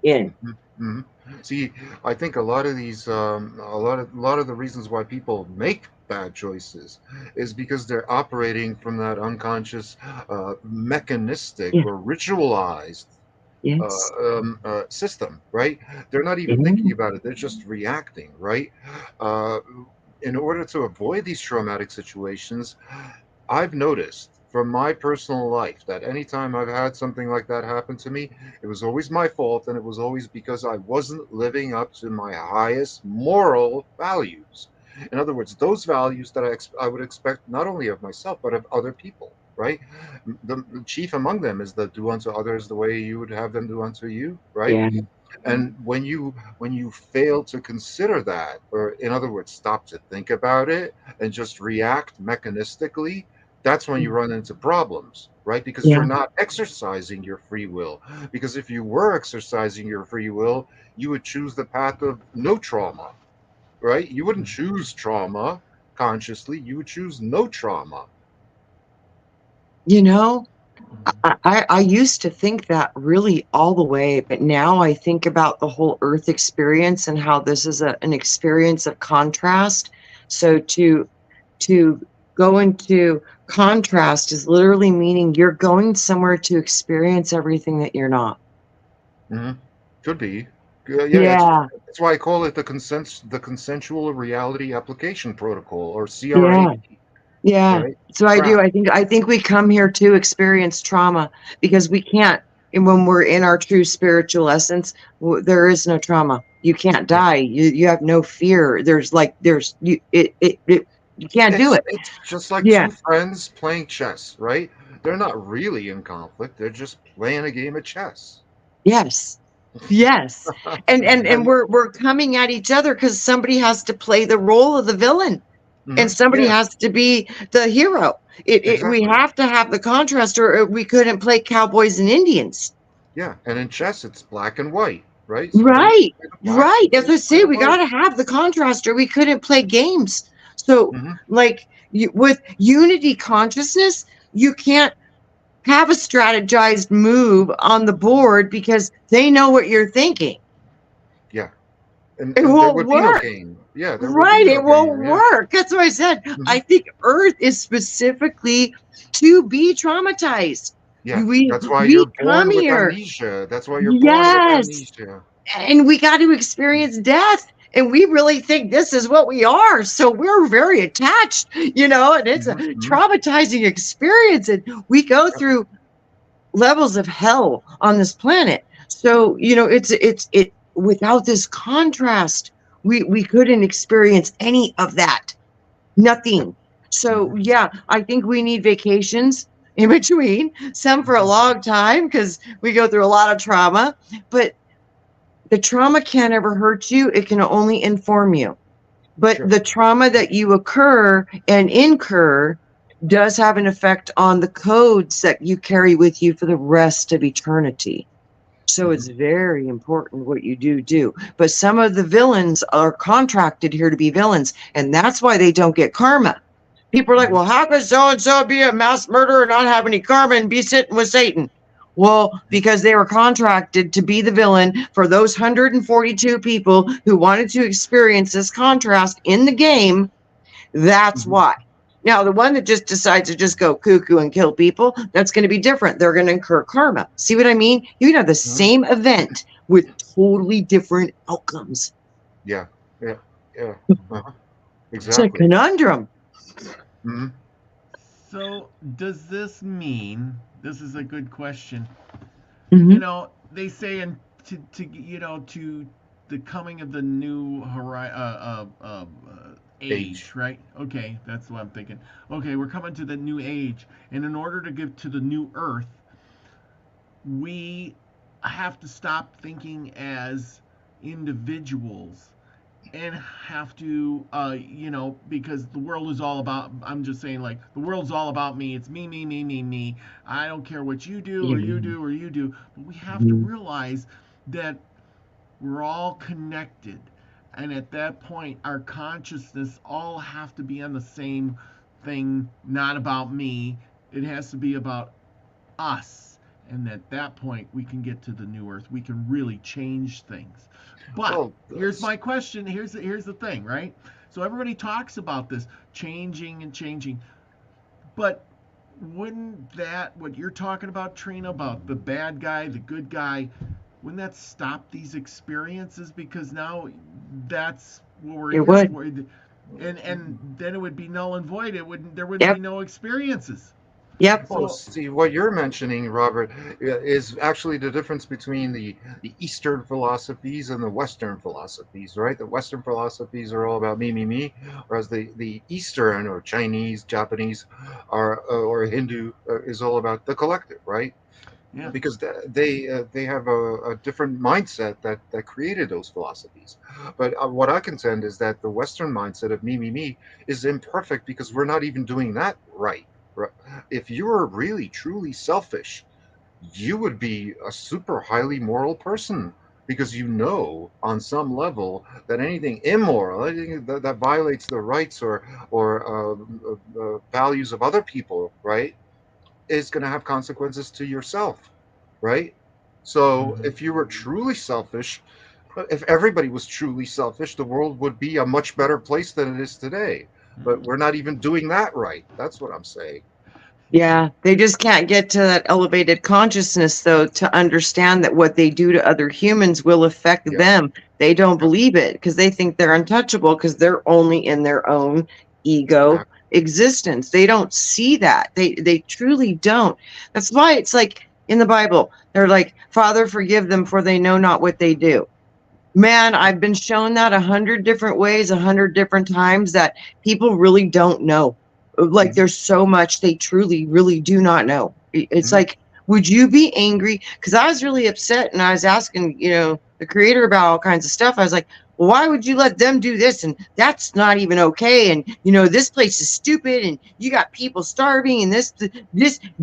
in. Mm-hmm. See, I think a lot of these, a lot of the reasons why people make bad choices is because they're operating from that unconscious, mechanistic or ritualized system, right? They're not even thinking about it; they're just reacting, right? In order to avoid these traumatic situations, I've noticed from my personal life that anytime I've had something like that happen to me, it was always my fault, and it was always because I wasn't living up to my highest moral values. In other words, those values that I would expect not only of myself, but of other people, right? The chief among them is the do unto others the way you would have them do unto you, right? Yeah. And when you fail to consider that, or in other words, stop to think about it and just react mechanistically, that's when you run into problems, right? Because you're not exercising your free will. Because if you were exercising your free will, you would choose the path of no trauma, right? You wouldn't choose trauma consciously, you would choose no trauma. You know, I used to think that really all the way, but now I think about the whole Earth experience and how this is an experience of contrast. So to go into contrast is literally meaning you're going somewhere to experience everything that you're not. Could be. Yeah. That's why I call it the consensual reality application protocol, or CRA. Yeah. Right? So I think we come here to experience trauma because we can't. And when we're in our true spiritual essence, there is no trauma. You can't die. You have no fear. You can't do it. It's just like two friends playing chess, right? They're not really in conflict. They're just playing a game of chess. Yes. And we're coming at each other because somebody has to play the role of the villain. And somebody has to be the hero. We have to have the contrast, or we couldn't play cowboys and Indians. Yeah, and in chess, it's black and white, right? Right. As I say, we got to have the contrast, or we couldn't play games. So, with unity consciousness, you can't have a strategized move on the board because they know what you're thinking. Yeah. And it won't work. Yeah, it won't work. That's what I said. I think Earth is specifically to be traumatized. Yeah, that's why you're born with amnesia. That's why you're born with amnesia. and we got to experience death. And we really think this is what we are. So we're very attached, and it's a traumatizing experience. And we go through levels of hell on this planet. So, it without this contrast, we couldn't experience any of that. Nothing. So yeah, I think we need vacations in between, some for a long time, because we go through a lot of trauma, but the trauma can't ever hurt you. It can only inform you. But the trauma that you occur and incur does have an effect on the codes that you carry with you for the rest of eternity. So it's very important what you do. But some of the villains are contracted here to be villains, and that's why they don't get karma. People are like, well, how could so-and-so be a mass murderer and not have any karma and be sitting with Satan? Well, because they were contracted to be the villain for those 142 people who wanted to experience this contrast in the game. That's why. Now, the one that just decides to just go cuckoo and kill people, that's going to be different. They're going to incur karma. See what I mean? You can have the same event with totally different outcomes. Yeah. Exactly. It's a conundrum. So does this mean, this is a good question, they say to the coming of the new age, right? Okay, that's what I'm thinking. Okay, we're coming to the new age, and in order to get to the new earth, we have to stop thinking as individuals and have to because the world is all about, I'm just saying, like, the world's all about me. It's me. I don't care what you do or you do or you do. But we have to realize that we're all connected, and at that point our consciousness all have to be on the same thing, not about me. It has to be about us, and at that point we can get to the new earth. We can really change things. But here's my question. Here's the thing, right? So everybody talks about this changing, but wouldn't that, what you're talking about, Trina, about the bad guy, the good guy, wouldn't that stop these experiences? Because now that's what we're here for. And then it would be null and void. There would be no experiences. Yep. Well, see, what you're mentioning, Robert, is actually the difference between the Eastern philosophies and the Western philosophies, right? The Western philosophies are all about me, whereas the Eastern or Chinese, Japanese, or Hindu is all about the collective, right? Yeah. Because they have a different mindset that created those philosophies. But what I contend is that the Western mindset of me is imperfect because we're not even doing that right. If you were really truly selfish, you would be a super highly moral person, because on some level that anything immoral, anything that violates the rights or values of other people, right, is going to have consequences to yourself, right? So if you were truly selfish, if everybody was truly selfish, the world would be a much better place than it is today. But we're not even doing that right. That's what I'm saying. Yeah, they just can't get to that elevated consciousness, though, to understand that what they do to other humans will affect them. They don't believe it because they think they're untouchable because they're only in their own ego existence. They don't see that. They truly don't. That's why it's like in the Bible, they're like, Father, forgive them, for they know not what they do. Man, I've been shown that 100 different ways, 100 different times, that people really don't know. Like, there's so much they truly, really do not know. It's like, would you be angry? Because I was really upset, and I was asking, the creator about all kinds of stuff. I was like, well, why would you let them do this? And that's not even okay. And, this place is stupid, and you got people starving, and this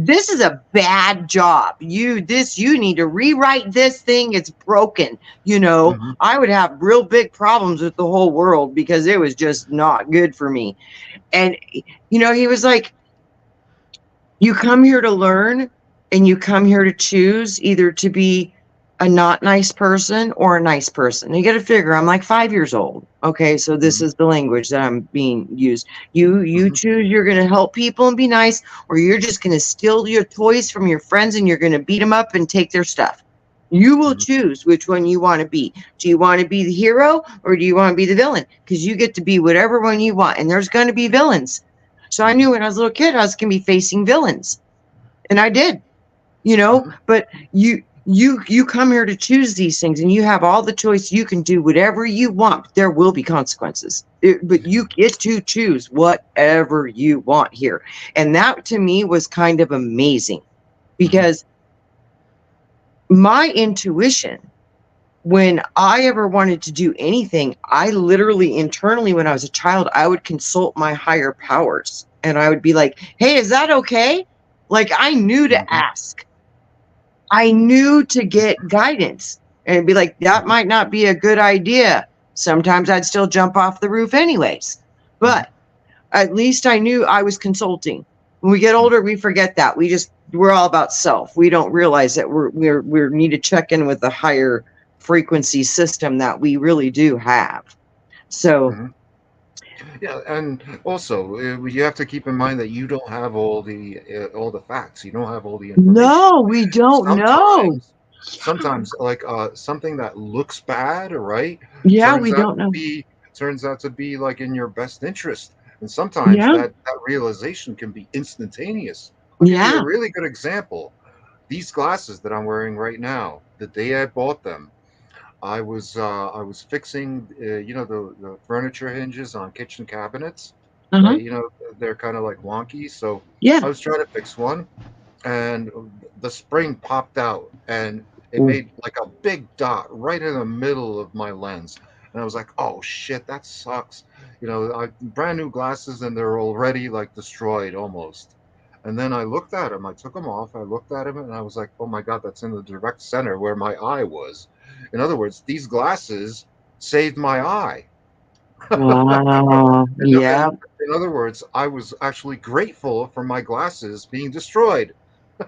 is a bad job. You need to rewrite this thing. It's broken. I would have real big problems with the whole world because it was just not good for me. And, he was like, you come here to learn, and you come here to choose either to be a not nice person or a nice person. You got to figure, I'm like 5 years old. Okay, so this is the language that I'm being used. You choose, you're going to help people and be nice, or you're just going to steal your toys from your friends and you're going to beat them up and take their stuff. You will Mhm. choose which one you want to be. Do you want to be the hero or do you want to be the villain? Because you get to be whatever one you want, and there's going to be villains. So I Mhm. knew when I was a little kid I was going to be facing villains, and I did. Mhm. But you come here to choose these things, and you have all the choice. You can do whatever you want, but there will be consequences. But you get to choose whatever you want here, and that to me was kind of amazing Mhm. because my intuition, when I ever wanted to do anything, I literally internally, when I was a child, I would consult my higher powers, and I would be like, hey, is that okay? Like, I knew to Mhm. ask. I knew to get guidance, and it'd be like, that Mhm. might not be a good idea. Sometimes I'd still jump off the roof anyways, Mhm. but at least I knew I was consulting. When we get Mhm. older, we forget that. We're all about self. We don't realize that we need to check in with the higher frequency system that we really do have. So Mhm. Yeah, and also you have to keep in mind that you don't have all the facts. You don't have all the information. no, we don't know. Sometimes like something that looks bad, right, Yeah, turns we out don't to know. be like in your best interest. And sometimes Yeah, that realization can be instantaneous. I'll give you a yeah. really good example. These glasses that I'm wearing right now, the day I bought them, I was fixing the furniture hinges on kitchen cabinets, Uh-huh. right? They're kind of like wonky, so Yeah. I was trying to fix one, and the spring popped out, and it Ooh. made like a big dot right in the middle of my lens, and I was like, "Oh shit, that sucks." Brand new glasses, and they're already like destroyed almost. And then I looked at them. I took them off. I looked at them, and I was like, "Oh my god, that's in the direct center where my eye was." In other words, these glasses saved my eye. Wow. And Yeah. in other words, I was actually grateful for my glasses being destroyed.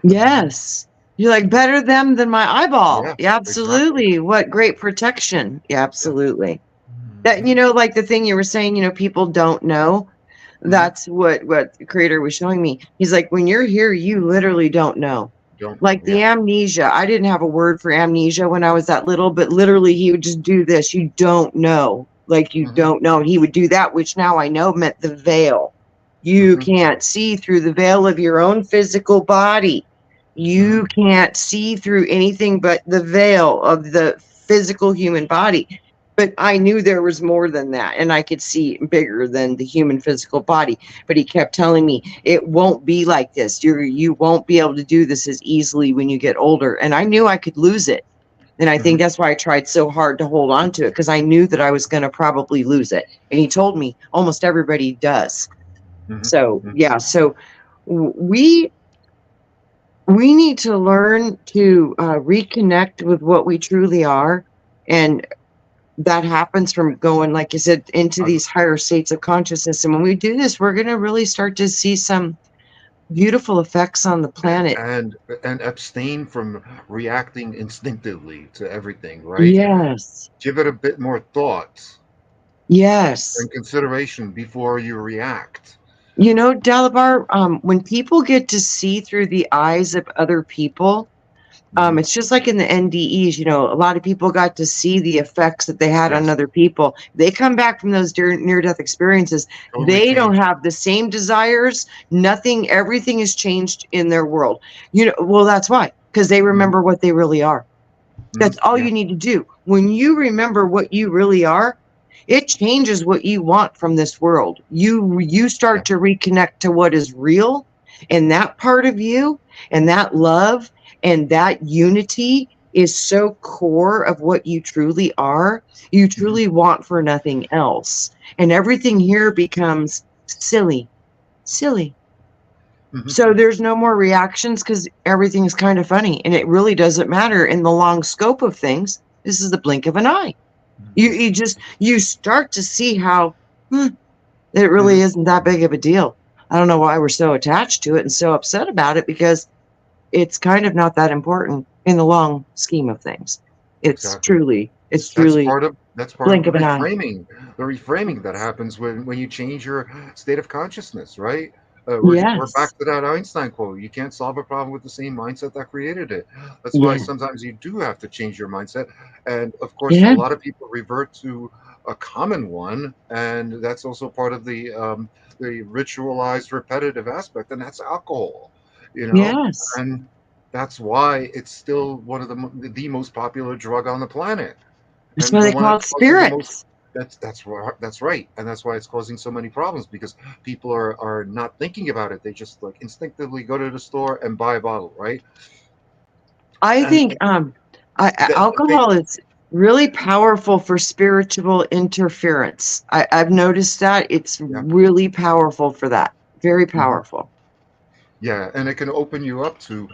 Yes. You're like, better them than my eyeball. Yeah, Yeah, exactly. absolutely. What great protection. Yeah, Yeah. absolutely. That, Mhm. like the thing you were saying, people don't know. Mhm. That's what the creator was showing me. He's like, when you're here, you literally don't know. Don't know. Like Yeah. the amnesia. I didn't have a word for amnesia when I was that little, but literally he would just do this. You don't know. Like you Mhm. don't know. He would do that, which now I know meant the veil. You Mhm. can't see through the veil of your own physical body. Mhm. You can't see through anything but the veil of the physical human body. But I knew there was more than that, and I could see bigger than the human physical body. But he kept telling me it won't be like this. You won't be able to do this as easily when you get older. And I knew I could lose it. And I think Mhm. that's why I tried so hard to hold on to it, because I knew that I was going to probably lose it. And he told me almost everybody does. Mhm. So Mhm. yeah, so we need to learn to reconnect with what we truly are, and that happens from going, like you said, into Uh, these higher states of consciousness. And when we do this, we're going to really start to see some beautiful effects on the planet. and and abstain from reacting instinctively to everything, right? Yes, Give it a bit more thought yes. and consideration before you react. Dalabar, when people get to see through the eyes of other people, Mhm. it's just like in the NDEs, a lot of people got to see the effects that they had on Yes, other people. They come back from those near-death experiences. totally They don't changed. have the same desires. Nothing, everything has changed in their world. Well, that's why, because they Mhm. remember what they really are. Mhm. That's all Yeah, you need to do. When you remember what you really are, it changes what you want from this world. You yeah. start to reconnect to what is real, and that part of you, and that love, and that unity is so core of what you truly are. You Mhm. truly want for nothing else. And everything here becomes silly, silly. Mhm. So there's no more reactions because everything's kind of funny, and it really doesn't matter in the long scope of things. This is the blink of an eye. You start to see how it really Mhm. isn't that big of a deal. I don't know why we're so attached to it and so upset about it, because it's kind of not that important in the long scheme of things. It's Exactly. truly, it's truly That's part of blink the of an eye. reframing. The reframing that happens when you change your state of consciousness, right? We're back Yes. to that Einstein quote. You can't solve a problem with the same mindset that created it. That's why Yeah. sometimes you do have to change your mindset. And of course, a Yeah. lot of people revert to a common one, and that's also part of the ritualized, repetitive aspect, and that's alcohol. You know, Yes. and that's why it's still one of the most popular drug on the planet, That's and why the they one call that's it causing the most. spirits. That's right, and that's why it's causing so many problems because people are not thinking about it. They just like instinctively go to the store and buy a bottle, right? I And think the thing, alcohol is really powerful for spiritual interference. I've noticed that it's yeah. really powerful for that. Very Mhm. powerful. Yeah, and it can open you up to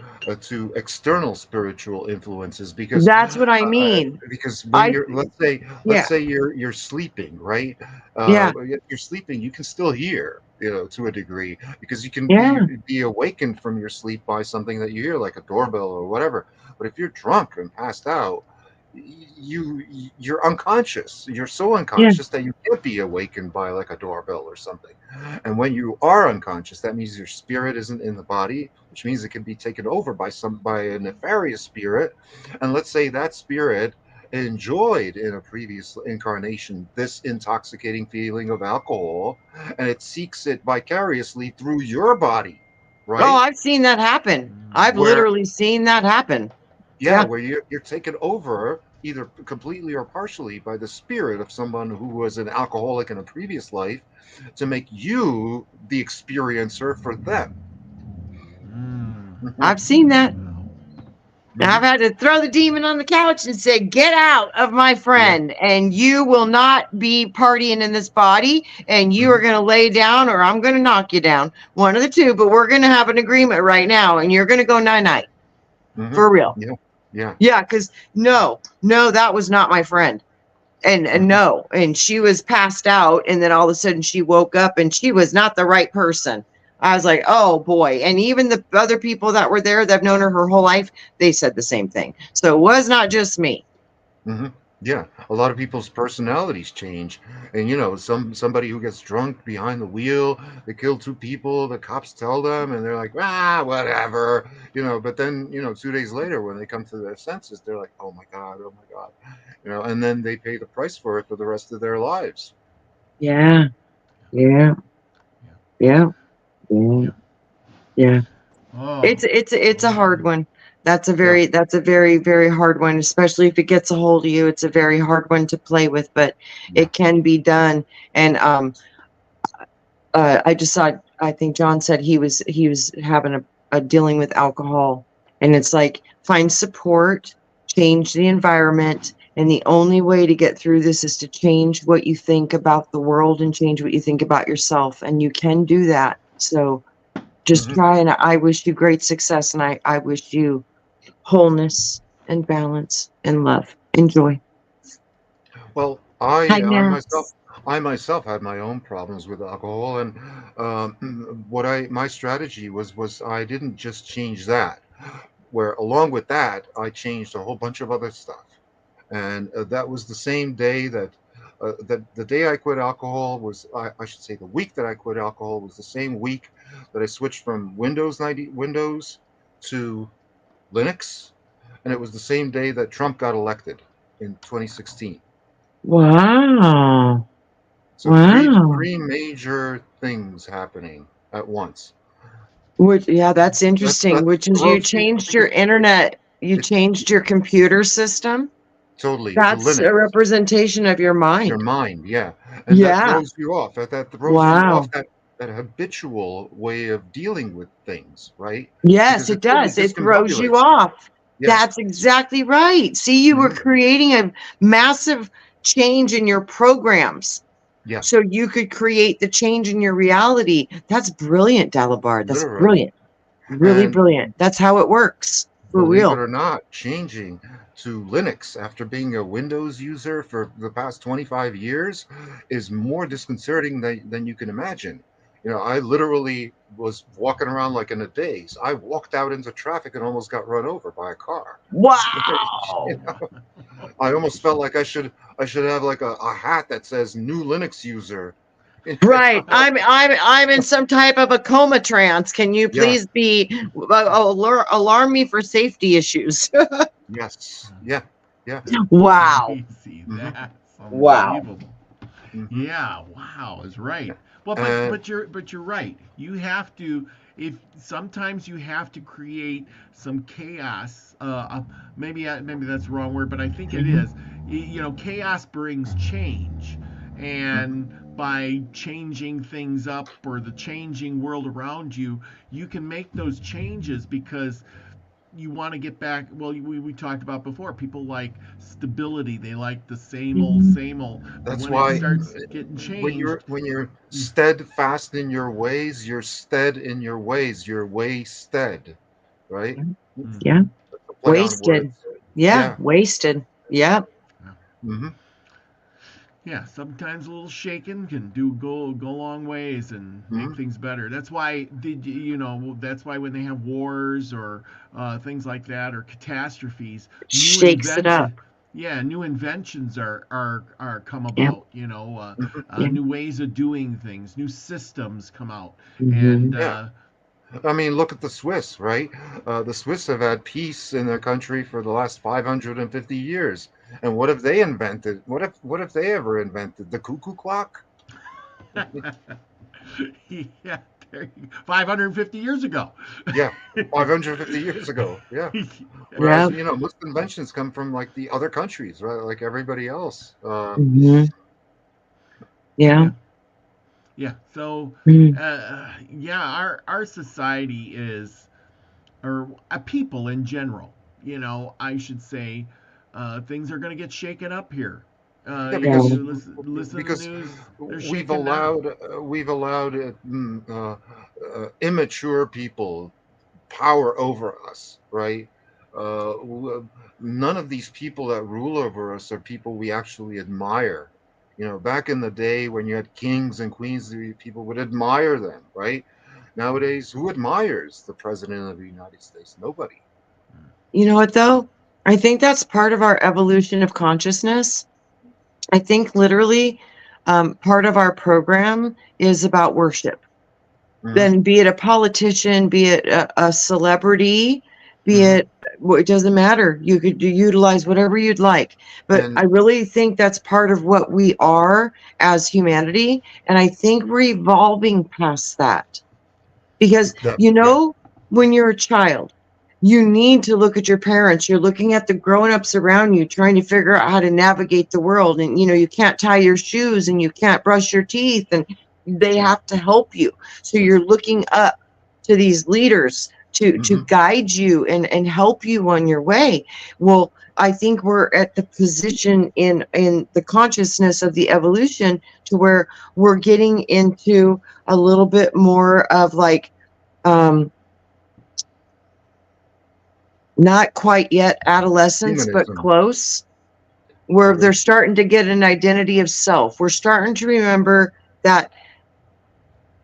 external spiritual influences That's what I mean. because when I you're let's Yeah, say you're sleeping, right? yeah, You're sleeping, you can still hear, to a degree because you can yeah, be awakened from your sleep by something that you hear, like a doorbell or whatever. But if you're drunk and passed out, you're unconscious. You're so yeah, unconscious that you can't be awakened by like a doorbell or something. And when you are unconscious, that means your spirit isn't in the body, which means it can be taken over by a nefarious spirit. And let's say that spirit enjoyed in a previous incarnation this intoxicating feeling of alcohol, and it seeks it vicariously through your body, Oh, right? I've seen that happen. I've Mm. Where literally seen that happen. yeah, Yeah, where you're taken over either completely or partially by the spirit of someone who was an alcoholic in a previous life to make you the experiencer for them. Mm. Mhm, I've seen that. I've mhm. had to throw the demon on the couch and say, "Get out of my Yeah. friend, and you will not be partying in this body, and you are Mhm, going to lay down, or I'm going to knock you down. One of the two, but we're going to have an agreement right now, and you're going to go night night mhm. for real." Yeah. Yeah. Yeah, because no, that was not my friend. And Mhm. no, and she was passed out, and then all of a sudden she woke up and she was not the right person. I was like, oh boy. And even the other people that were there that have known her whole life, they said the same thing. So it was not just me. Mhm. Yeah, a lot of people's personalities change, and somebody who gets drunk behind the wheel, they kill two people. The cops tell them, and they're like, whatever, But then, 2 days later, when they come to their senses, they're like, oh my god, and then they pay the price for it for the rest of their lives. Yeah, yeah, Yeah. yeah, yeah, Yeah. yeah. Oh. It's a Oh hard man. one. That's a Yeah, very hard one, especially if it gets a hold of you. It's a very hard one to play with, but Yeah. it can be done. And I just saw, I think John said he was having a dealing with alcohol, and it's like, find support, change the environment, and the only way to get through this is to change what you think about the world and change what you think about yourself, and you can do that. So just hmm try, and I wish you great success, and I wish you wholeness and balance and love and joy. Well, Kindness. I myself had my own problems with alcohol, and what I my strategy was I didn't just change that. Where along with that, I changed a whole bunch of other stuff, and that was the same day that the day I quit alcohol was I should say the week that I quit alcohol was the same week that I switched from Windows to Linux, and it was the same day that Trump got elected in 2016. Wow. So Wow. three major things happening at once. Which, yeah, that's That interesting. Which is, you throws people changed your because internet, you it changed your computer system. totally to That's a Linux, representation of your your mind. mind, yeah, and that Yeah. throws you off. That throws you off Wow. that habitual way of dealing with things, right? Yes, Because it it totally does. It throws you discombobulates you. off. Yeah. That's exactly right. See, you were hmm creating a massive change in your programs Yeah. so you could create the change in your reality. That's brilliant, Dalibor. That's Literally. brilliant. Really And brilliant. That's how it works. For believe it real. or not, changing to Linux after being a Windows user for the past 25 years is more disconcerting than you can imagine. I literally was walking around like in a daze. I walked out into traffic and almost got run over by a car. You Wow. know, I almost felt like I should have like a hat that says new Linux user, Right. I'm in some type of a coma trance. Can you Yeah. please alarm me for safety issues? Yes. Yeah. Yeah. Wow. See, Hmm. that's Wow. unbelievable. Hmm. Yeah, wow, is right. Yeah. Well, Uh, but you're right. You have to, if sometimes you have to create some chaos. Maybe that's the wrong word, but I think it Mhm. is. Chaos brings change, mhm. and by changing things up or the changing world around you, you can make those changes because you want to get back. Well, we talked about before, people like stability, they like the Mhm. same old, but That's when it why starts getting changed, when you're you steadfast in your ways, you're stead in your ways. You're way stead, right? Yeah. mm-hmm, That's a play on Wasted. words. Yeah. Yeah. Wasted. Yeah. Hmm. yeah, sometimes a little shaking can go a long ways and make Hmm. things better. That's why that's why when they have wars or things like that or catastrophes, new Shakes it up. invention yeah, new inventions are come Yeah. about. Hmm. Yeah. New ways of doing things, new systems come out, and Hmm. Yeah. I mean, look at the Swiss, right? The Swiss have had peace in their country for the last 550 years. And what have they invented? What have they ever invented? The cuckoo clock? yeah, 550 years ago. Yeah, 550 years ago. Yeah. Yeah. Whereas, most inventions come from like the other countries, right? Like everybody else. Hmm. Yeah. Yeah, yeah. So, Mm. yeah, our society is, or people in general, I should say, things are going to get shaken up here. Yeah, Yeah. You listen to the because news; they're we've shaking now. allowed immature people power over us, right? None of these people that rule over us are people we actually admire. Back in the day when you had kings and queens, people would admire them, right? Nowadays, who admires the president of the United States? Nobody. You know what, though? I think that's part of our evolution of consciousness. I think literally part of our program is about worship. Hmm. Then, be it a politician, be it a celebrity, be Hmm. it, well, it doesn't matter. You could utilize whatever you'd like. But I And really think that's part of what we are as humanity. And I think we're evolving past that. Because, yeah. when you're a child, you need to look at your parents. You're looking at the grown-ups around you, trying to figure out how to navigate the world. And, you can't tie your shoes and you can't brush your teeth, and they have to help you. So you're looking up to these leaders to Hmm. guide you and help you on your way. Well, I think we're at the position in the consciousness of the evolution to where we're getting into a little bit more of like, um, not quite yet adolescence, but Humanism. close, where they're Okay. starting to get an identity of self. We're starting to remember that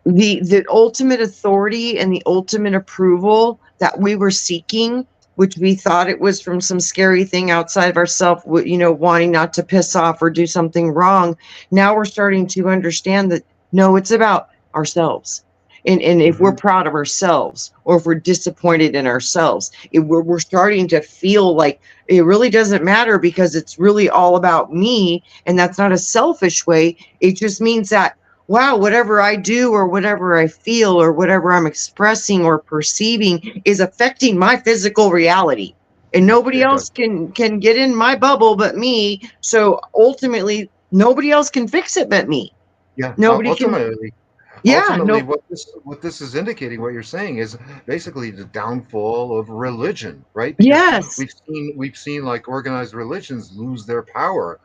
the ultimate authority and the ultimate approval that we were seeking, which we thought it was from some scary thing outside of ourselves, wanting not to piss off or do something wrong. Now we're starting to understand that no, it's about ourselves. And if we're Hmm. proud of ourselves or if we're disappointed in ourselves, we're starting to feel like it really doesn't matter because it's really all about me. And that's not a selfish way. It just means that, wow, whatever I do or whatever I feel or whatever I'm expressing or perceiving is affecting my physical reality. And nobody It does. else can get in my bubble but me. So ultimately, nobody else can fix it but me. Yeah. Nobody can. Ultimately, Yeah, no. what this is indicating, what you're saying, is basically the downfall of religion, right? Because Yes. we've seen like organized religions lose their power.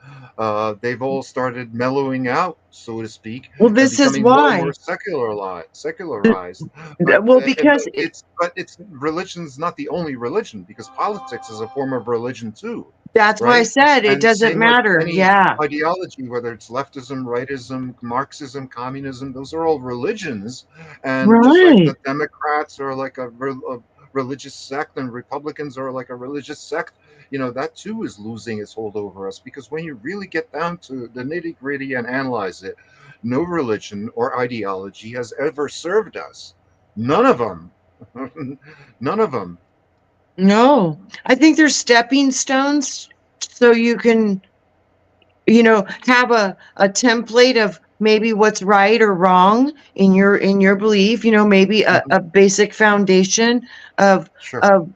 They've all started mellowing out, so to speak, Well, and this is becoming more and more why. secularized. But Well, because it's religion's not the only religion, because politics is a form of religion too, that's why I right? said it And doesn't same with matter. any Yeah. ideology, whether it's leftism, rightism, Marxism, communism, those are all religions. And just like Right. the Democrats are like a religious sect and Republicans are like a religious sect, that too is losing its hold over us. Because when you really get down to the nitty gritty and analyze it, no religion or ideology has ever served us. None of them. None of them. No, I think there's stepping stones so you can, have a template of maybe what's right or wrong in your belief, maybe Mhm. a basic foundation of Sure. of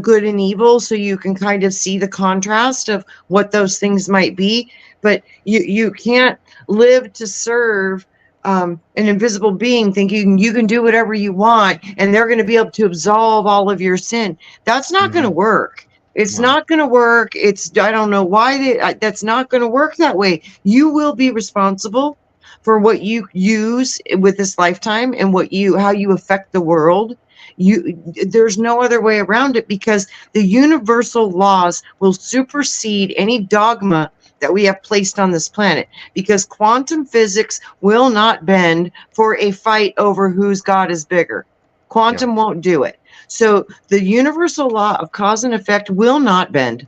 good and evil, so you can kind of see the contrast of what those things might be. But you can't live to serve an invisible being thinking you can do whatever you want and they're going to be able to absolve all of your sin. That's not going to Hmm. work. It's No. not going to work. I don't know why that's not going to work that way. You will be responsible for what you use with this lifetime and how you affect the world. There's no other way around it, because the universal laws will supersede any dogma that we have placed on this planet, because quantum physics will not bend for a fight over whose God is bigger. Quantum won't do it. So the universal law of cause and effect will not bend.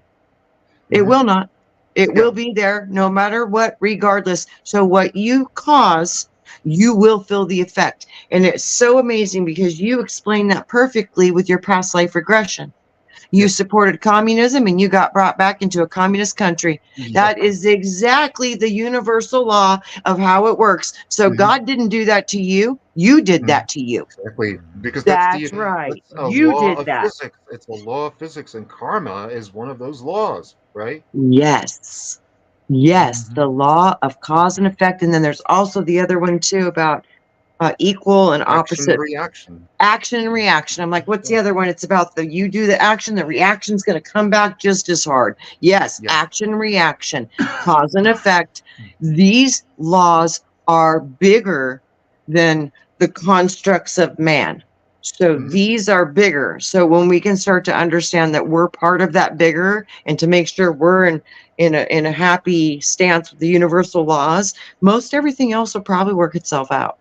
It Hmm. will not. It Yeah. will be there no matter what, regardless. So what you cause, you will feel the effect. And it's so amazing because you explained that perfectly with your past life regression. You Yeah. supported communism and you got brought back into a communist country. Yeah. That is exactly the universal law of how it works. So Mhm. God didn't do that to you. You did Mhm. that to you. Exactly. Because That's right. that's a You law did of that. physics. It's a law of physics, and karma is one of those laws, right? Yes. Yes. The Mhm. law of cause and effect. And then there's also the other one too about equal and Action opposite reaction. action and reaction. I'm like, what's the Yeah. other one? It's about you do the action, the reaction's going to come back just as hard. Yes, Yeah. action, reaction, cause and effect. These laws are bigger than the constructs of man. So Hmm. these are bigger. So when we can start to understand that we're part of that bigger, and to make sure we're in a happy stance with the universal laws, most everything else will probably work itself out.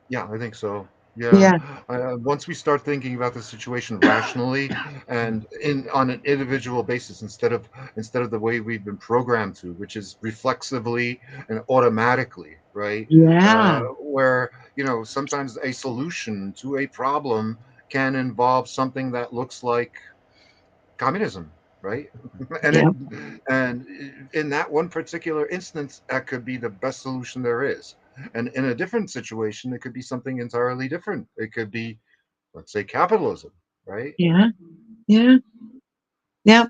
Yeah, I think so. Yeah. Yeah. Once we start thinking about the situation rationally and in on an individual basis, instead of the way we've been programmed to, which is reflexively and automatically, right? Yeah. Where sometimes a solution to a problem can involve something that looks like communism, right? and it Yeah. and in that one particular instance, that could be the best solution there is. And in a different situation, it could be something entirely different. It could be, let's say, capitalism, right? Yeah. Yeah. Yeah.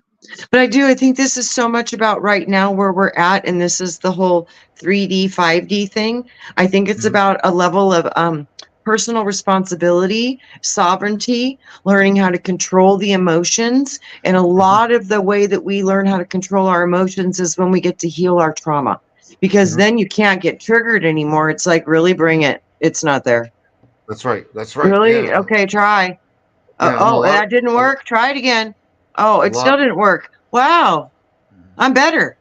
But I think this is so much about right now where we're at, and this is the whole 3D, 5D thing. I think it's Mhm. about a level of personal responsibility, sovereignty, learning how to control the emotions. And a Mhm. lot of the way that we learn how to control our emotions is when we get to heal our trauma, because Mhm. then you can't get triggered anymore. It's like, really, bring it. It's not there. That's right. That's right. Really? Yeah. Okay, try. Yeah. And Oh, that didn't work. Try it again. Oh, a it still lot. didn't work. Wow, I'm better.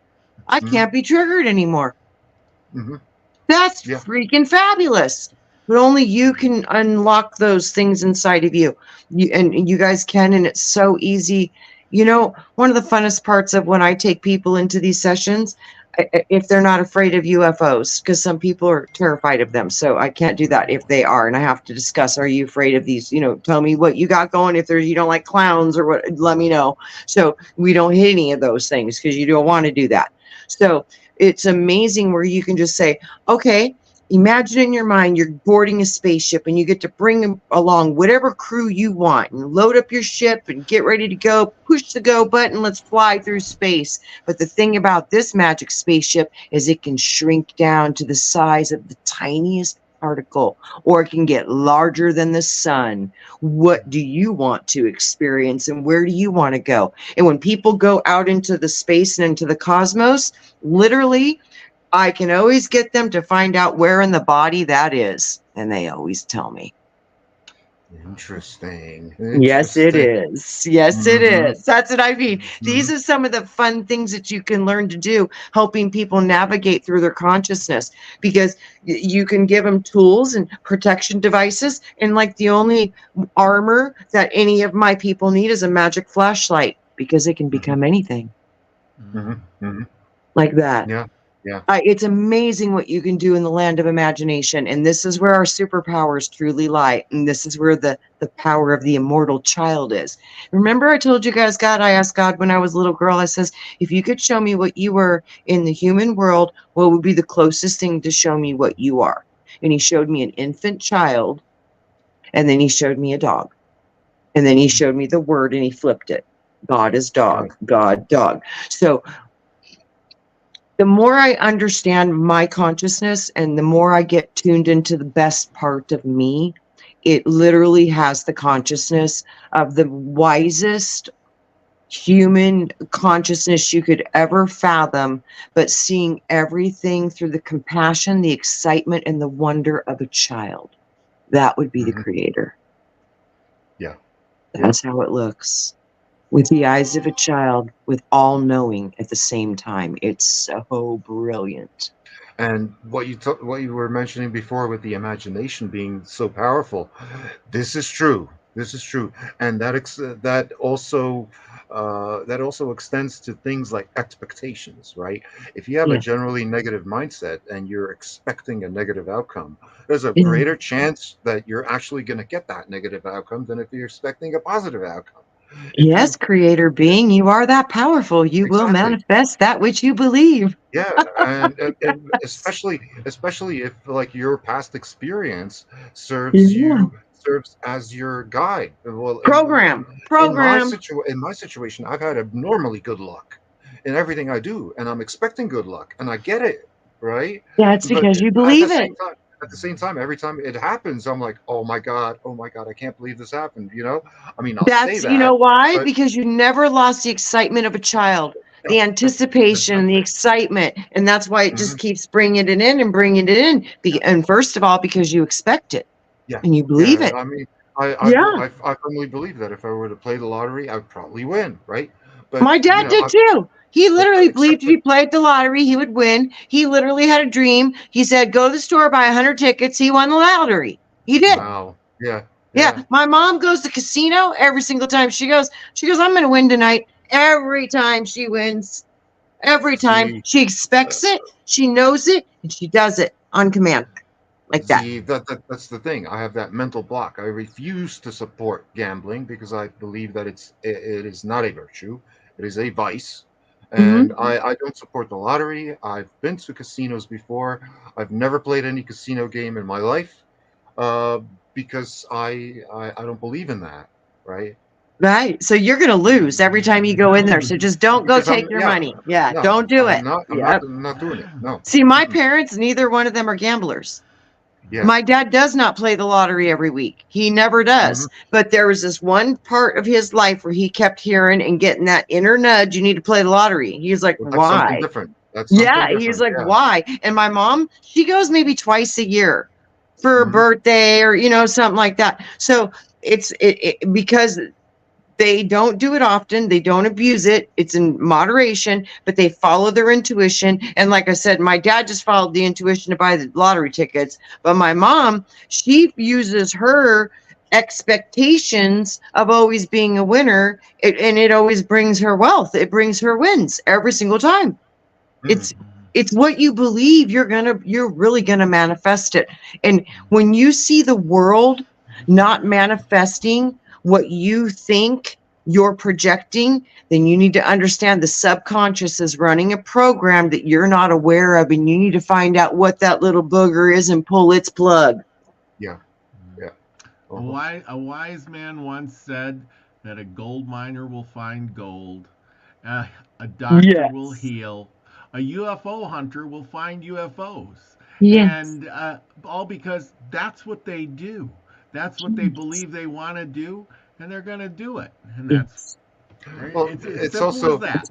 I Mhm. can't be triggered anymore. Mhm. That's Yeah. freaking fabulous. But only you can unlock those things inside of you. And you guys can, and it's so easy. One of the funnest parts of when I take people into these sessions, if they're not afraid of UFOs, because some people are terrified of them. So I can't do that if they are. And I have to discuss, are you afraid of these? Tell me what you got going. If you don't like clowns or what, let me know. So we don't hit any of those things, because you don't want to do that. So it's amazing where you can just say, okay, imagine in your mind you're boarding a spaceship and you get to bring along whatever crew you want and load up your ship and get ready to go, push the go button, let's fly through space. But the thing about this magic spaceship is it can shrink down to the size of the tiniest particle, or it can get larger than the sun. What do you want to experience and where do you want to go? And when people go out into the space and into the cosmos, literally, I can always get them to find out where in the body that is. And they always tell me. Interesting. Yes, it Interesting. is. Yes, it Hmm. is. That's what I mean. Hmm. These are some of the fun things that you can learn to do, helping people navigate through their consciousness, because you can give them tools and protection devices. And like the only armor that any of my people need is a magic flashlight, because it can Hmm. become anything Hmm. Hmm. like that. Yeah. It's amazing what you can do in the land of imagination. And this is where our superpowers truly lie. And this is where the power of the immortal child is. Remember, I told you guys, I asked God when I was a little girl, I says, if you could show me what you were in the human world, what would be the closest thing to show me what you are? And he showed me an infant child. And then he showed me a dog. And then he showed me the word and he flipped it. God is dog, God, dog. So the more I understand my consciousness and the more I get tuned into the best part of me, it literally has the consciousness of the wisest human consciousness you could ever fathom, but seeing everything through the compassion, the excitement, and the wonder of a child. That would be the creator. Yeah. That's how it looks. With the eyes of a child, with all knowing at the same time. It's so brilliant. And what you were mentioning before with the imagination being so powerful, this is true. This is true, and that also extends to things like expectations, right? If you have a generally negative mindset and you're expecting a negative outcome, there's a greater chance that you're actually going to get that negative outcome than if you're expecting a positive outcome. Yes, creator being, you are that powerful. You will manifest that which you believe. Yeah, and especially if like your past experience serves as your guide. Well, program. In my situation, I've had abnormally good luck in everything I do, and I'm expecting good luck, and I get it, right? Yeah, it's because you believe it. At the same time, every time it happens, I'm like, oh my god, I can't believe this happened. I mean, I'll say that. You know why? Because you never lost the excitement of a child, the anticipation, the excitement, and that's why it just keeps bringing it in and bringing it in. And first of all, because you expect it, and you believe it. I mean, I firmly believe that if I were to play the lottery, I would probably win, right? But my dad did too. He literally believed if he played the lottery, he would win. He literally had a dream. He said, go to the store, buy 100 tickets. He won the lottery. He did. Wow. Yeah. My mom goes to the casino every single time she goes, I'm going to win tonight. Every time she wins, every time she expects it, she knows it, and she does it on command. Like that. That's the thing. I have that mental block. I refuse to support gambling because I believe that it is not a virtue. It is a vice. And I don't support the lottery. I've been to casinos before. I've never played any casino game in my life because I don't believe in that, right? Right. So you're going to lose every time you go in there. So just don't go take your money. Yeah, no, don't do it. I'm not doing it. No. See, my parents, neither one of them are gamblers. Yeah. My dad does not play the lottery every week. He never does. But there was this one part of his life where he kept hearing and getting that inner nudge, you need to play the lottery. He's like, why? Something different. That's something different. He's like, why? And my mom, she goes maybe twice a year for a birthday or, something like that. So it's because they don't do it often. They don't abuse it. It's in moderation, but they follow their intuition. And like I said, my dad just followed the intuition to buy the lottery tickets. But my mom, she uses her expectations of always being a winner, and it always brings her wealth. It brings her wins every single time. It's what you believe. You're really gonna manifest it. And when you see the world not manifesting what you think you're projecting, then you need to understand the subconscious is running a program that you're not aware of, and you need to find out what that little booger is and pull its plug. A wise man once said that a gold miner will find gold, a doctor will heal, a UFO hunter will find UFOs. And all because that's what they do. That's what they believe they want to do, and they're going to do it. And that's it's also that.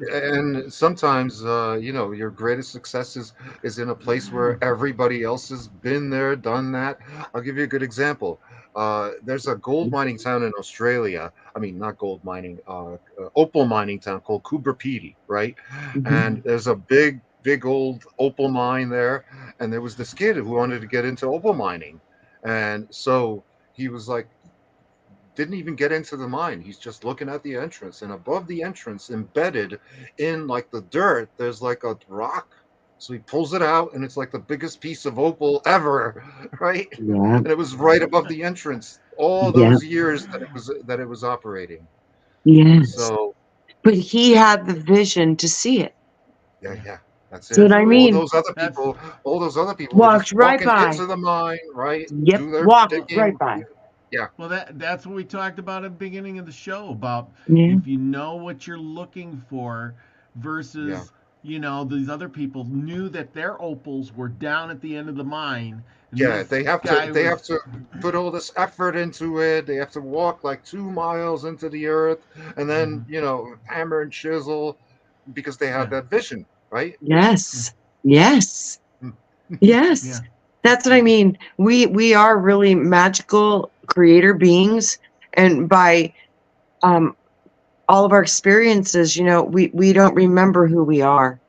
And sometimes your greatest success is in a place where everybody else has been there, done that. I'll give you a good example. There's a gold mining town in Australia. I mean, not gold mining, opal mining town called Coober Pedy, right? And there's a big old opal mine there, and there was this kid who wanted to get into opal mining. And so he was like, didn't even get into the mine. He's just looking at the entrance. And above the entrance, embedded in like the dirt, there's like a rock So he pulls it out, and it's like the biggest piece of opal ever, right? Yeah. And it was right above the entrance all Yeah. those years that it was operating. Yes. So But he had the vision to see it. yeah, that's See it. what I mean? That's All those other people were just Walked right walking by. into the mine, right? Yep. Do their Walked right digging. by. Yeah, well, that's what we talked about at the beginning of the show about Yeah. if you know what you're looking for yeah, versus these other people knew that their opals were down at the end of the mine, and yeah. this guy They was have to put all this effort into it. They have to walk like 2 miles into the earth, and then Mhm. hammer and chisel because they Yeah, had that vision, right? yeah, Yes. Yes. Mm. Yes. yeah, That's what I mean. We are really magical creator beings, and by um all of our experiences, we don't remember who we are.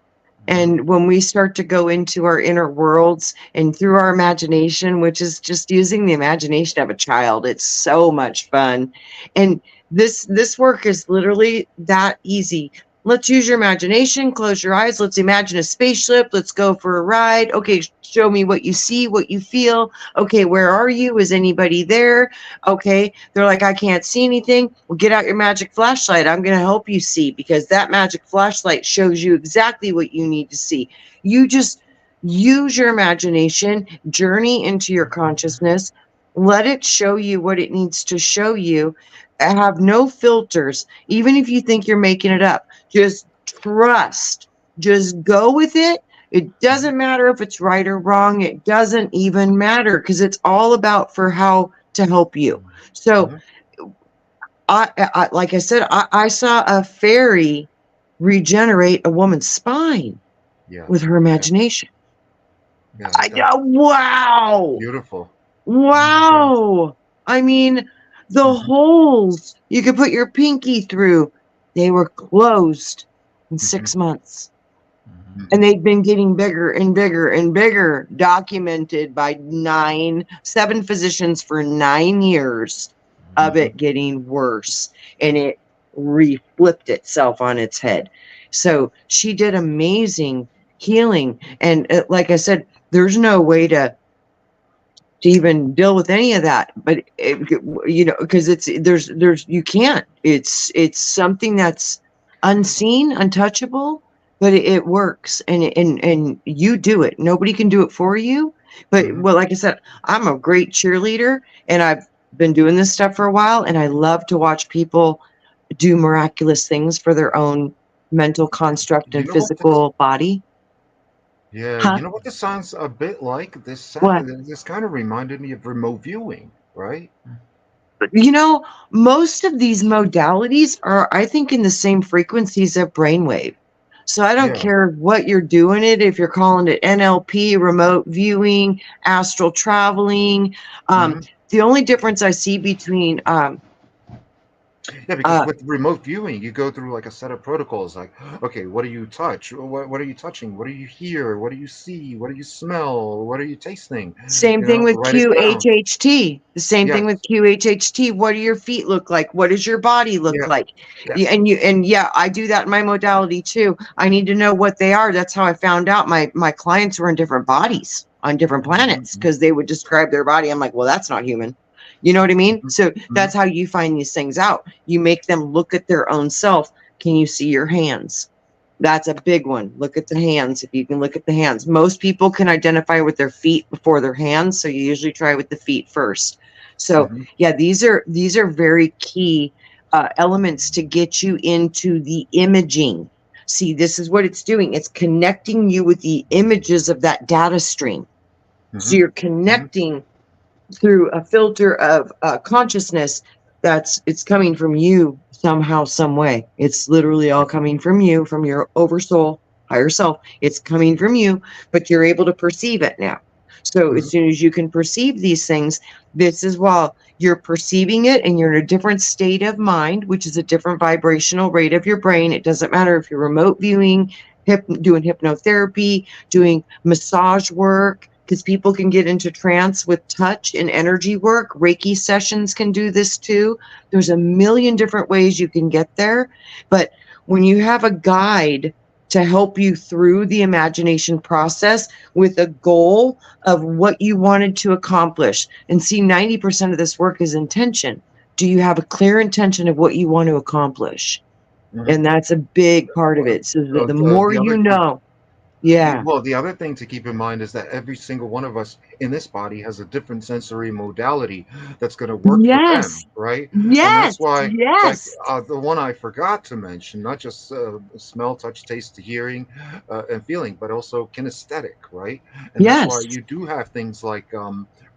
Mhm. And when we start to go into our inner worlds and through our imagination, which is just using the imagination of a child, it's so much fun. And this work is literally that easy. Let's use your imagination. Close your eyes. Let's imagine a spaceship. Let's go for a ride. Okay, show me what you see, what you feel. Okay, where are you? Is anybody there? Okay, they're like, I can't see anything. Well, get out your magic flashlight. I'm going to help you see, because that magic flashlight shows you exactly what you need to see. You just use your imagination, journey into your consciousness, let it show you what it needs to show you. Have no filters, even if you think you're making it up. Just trust. Just go with it. It doesn't matter if it's right or wrong. It doesn't even matter, because it's all about for how to help you. So Mhm. I like I said, I saw a fairy regenerate a woman's spine Yeah, with her yeah, imagination. yeah. Wow. Beautiful. Yeah. Wow. I mean, the Hmm. holes you could put your pinky through, they were closed in Hmm. 6 months. Mhm. And Hmm. they've been getting bigger and bigger and bigger, documented by 7 physicians for 9 years of Hmm. it getting worse. And it reflipped itself on its head. So she did amazing healing. And like I said, there's no way to even deal with any of that, but because you can't. It's something that's unseen, untouchable, but it works, and you do it. Nobody can do it for you. But Hmm. well, like I said, I'm a great cheerleader, and I've been doing this stuff for a while, and I love to watch people do miraculous things for their own mental construct You and know what this? physical body. Yeah, Huh? you know what this sounds a bit like? What? This kind of reminded me of remote viewing, right? Most of these modalities are, I think, in the same frequencies of brainwave. So I don't Yeah. care what you're doing it, if you're calling it NLP, remote viewing, astral traveling. Hmm. The only difference I see between Yeah, because uh, with remote viewing, you go through like a set of protocols. Like, okay, what do you touch? What are you touching? What do you hear? What do you see? What do you smell? What are you tasting? Same thing with Write it down. QHHT. The same thing with Yes. QHHT. What do your feet look like? What does your body look Yeah. like? Yes. And yeah, I do that in my modality too. I need to know what they are. That's how I found out my clients were in different bodies on different planets, Hmm. because they would describe their body. I'm like, well, that's not human. You know what I mean? Hmm. So Hmm. that's how you find these things out. You make them look at their own self. Can you see your hands? That's a big one. Look at the hands. If you can look at the hands, most people can identify with their feet before their hands. So you usually try with the feet first. So Hmm. yeah, these are very key elements to get you into the imaging. See, this is what it's doing. It's connecting you with the images of that data stream. So Hmm. you're Hmm. connecting through a filter of consciousness it's coming from you somehow, some way. It's literally all coming from you, from your oversoul, higher self. It's coming from you, but you're able to perceive it now. So Hmm. as soon as you can perceive these things, this is while you're perceiving it and you're in a different state of mind, which is a different vibrational rate of your brain. It doesn't matter if you're remote viewing, doing hypnotherapy, doing massage work, because people can get into trance with touch and energy work. Reiki sessions can do this too. There's a million different ways you can get there. But when you have a guide to help you through the imagination process with a goal of what you wanted to accomplish. And see, 90% of this work is intention. Do you have a clear intention of what you want to accomplish? Mhm. And that's a big part of it. So the more The you other know, yeah. Well, the other thing to keep in mind is that every single one of us in this body has a different sensory modality that's going to work for them, Yes. right? And Yes. that's why, like Yes. the one I forgot to mention, not just smell, touch, taste, hearing, and feeling, but also kinesthetic, right? And that's why Yes. you do have things like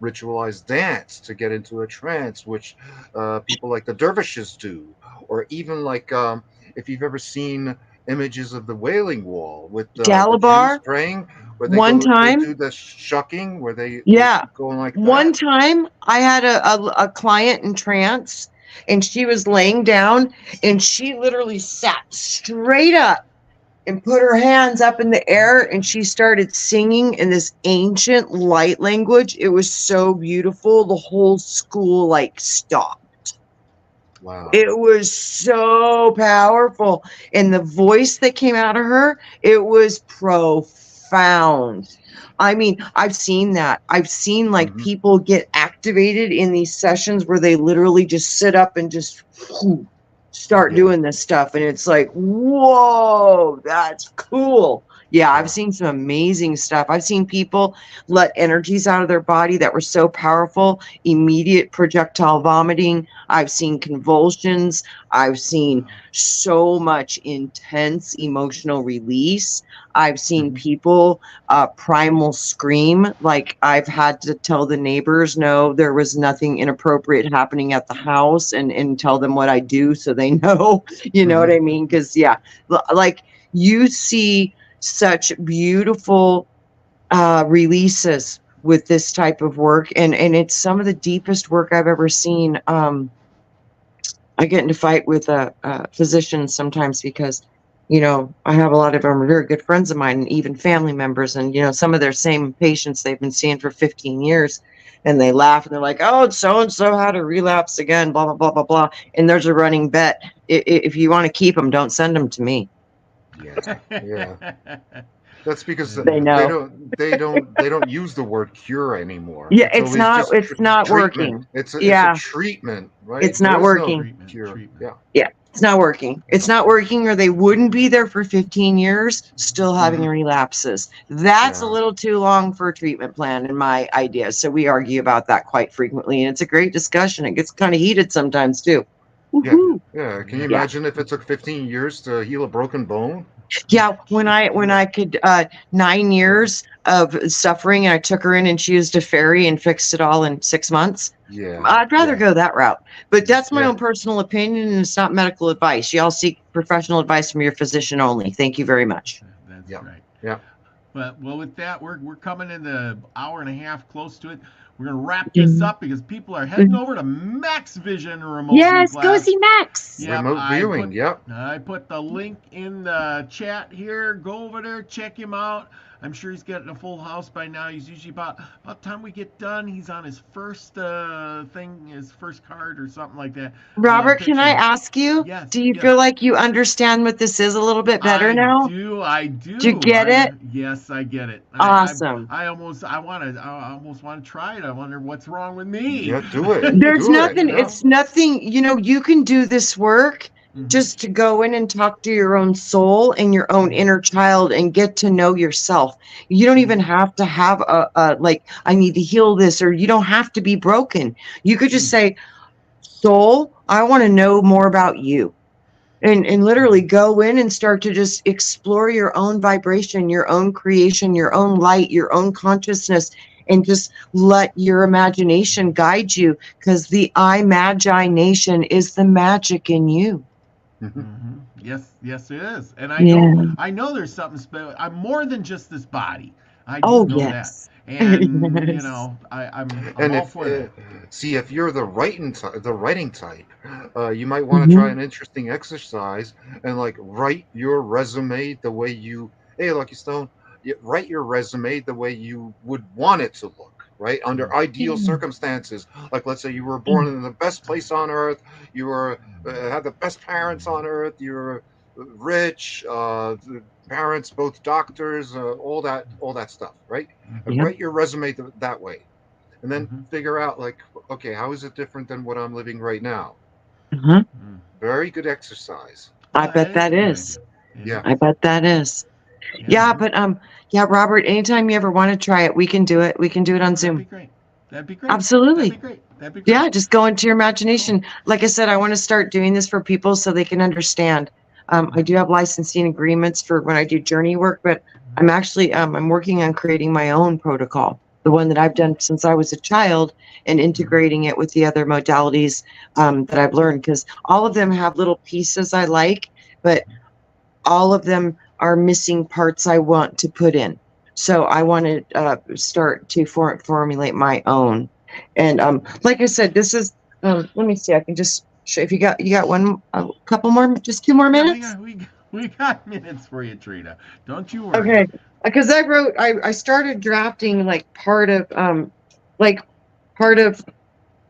ritualized dance to get into a trance, which people like the dervishes do, or even like if you've ever seen images of the Wailing Wall with the Jews Dalibor, praying, where one they time. do the shucking, where they Yeah. keep going like One that. time I had a client in trance, and she was laying down, and she literally sat straight up and put her hands up in the air, and she started singing in this ancient light language. It was so beautiful. The whole school like stopped. Wow. It was so powerful. And the voice that came out of her, it was profound. I mean, I've seen that. I've seen like Hmm. people get activated in these sessions where they literally just sit up and just start Yeah. doing this stuff. And it's like, whoa, that's cool. Yeah, I've Yeah. seen some amazing stuff. I've seen people let energies out of their body that were so powerful, immediate projectile vomiting. I've seen convulsions. I've seen so much intense emotional release. I've seen Mhm. people primal scream. Like I've had to tell the neighbors, no, there was nothing inappropriate happening at the house, and tell them what I do so they know, you know what Mhm. I mean? Because, yeah, like you see such beautiful releases with this type of work. And it's some of the deepest work I've ever seen. I get into fight with physicians sometimes because, I have a lot of them are very good friends of mine and even family members. And, some of their same patients they've been seeing for 15 years. And they laugh and they're like, oh, so-and-so had a relapse again, blah, blah, blah, blah, blah. And there's a running bet. If you want to keep them, don't send them to me. Yeah. Yeah. That's because They know. they don't use the word cure anymore. Yeah, It's always just it's not treatment. working. It's a Yeah, treatment, right? it's There not is no working. cure. Treatment. Yeah. Yeah, it's not working. It's not working, or they wouldn't be there for 15 years still having Hmm. relapses. That's a Yeah. little too long for a treatment plan in my idea. So we argue about that quite frequently, and it's a great discussion. It gets kind of heated sometimes too. Yeah. Woohoo. Yeah. Can you Yeah. imagine if it took 15 years to heal a broken bone? Yeah, when I could 9 years of suffering, and I took her in and she used a fairy and fixed it all in 6 months. Yeah. I'd rather Yeah. go that route, but that's my Yeah. own personal opinion, and it's not medical advice. Y'all seek professional advice from your physician only. Thank you very much. That's Yeah. right. Yeah. But well, with that, we're coming in the hour and a half, close to it. We're gonna wrap this Mhm. up because people are heading over to Max Vision Remote View Yes, go class. see Max. Yep, Remote viewing. Yep. I put the link in the chat here. Go over there, check him out. I'm sure he's getting a full house by now. He's usually about the time we get done, he's on his first his first card or something like that. Robert, can I Picture. ask you, Yes, do you yes. feel like you understand what this is a little bit better now? I Do you do. get it? Yes, I get it. Awesome. I almost want to try it. I wonder what's wrong with me. Yeah. Do it. There's Do it. nothing, Yeah. it's nothing, you can do this work Mhm. just to go in and talk to your own soul and your own inner child and get to know yourself. You don't even have to have a like, I need to heal this, or you don't have to be broken. You could just say, soul, I want to know more about you. And literally go in and start to just explore your own vibration, your own creation, your own light, your own consciousness, and just let your imagination guide you, because the I Magi Nation is the magic in you. Mhm. Yes, yes, it is. And Yeah. I know there's something special. I'm more than just this body. I do Oh, know that. yes. And Yes. I'm And all if for that. see if you're the writing type, you might want to try Mhm. an interesting exercise and like write your resume the way you. Hey, Lucky Stone, write your resume the way you would want it to look. Right under ideal circumstances, like let's say you were born in the best place on earth, you were had the best parents on earth, you're rich, parents, both doctors, all that stuff, right? And Yeah. write your resume that way, and then Mhm. figure out like, okay, how is it different than what I'm living right now? Mhm. Very good exercise. I Well, bet that is that a good is. idea. It Yeah. is. I bet that is. Yeah. Yeah, but yeah, Robert, anytime you ever want to try it, we can do it. We can do it on Oh, that'd be Zoom. great. That'd be great. That'd be Absolutely. great. That'd be great. Yeah, just go into your Cool. imagination. Like I said, I want to start doing this for people so they can understand. I do have licensing agreements for when I do journey work, but I'm actually I'm working on creating my own protocol, the one that I've done since I was a child, and integrating it with the other modalities that I've learned, because all of them have little pieces I like, but all of them are missing parts I want to put in. So I want to start to formulate my own. And like I said, this is. Let me see. I can just show if you got one, a couple more, just 2 more Yeah, minutes. we got minutes for you, Trina. Don't you worry. Okay, because I started drafting like like part of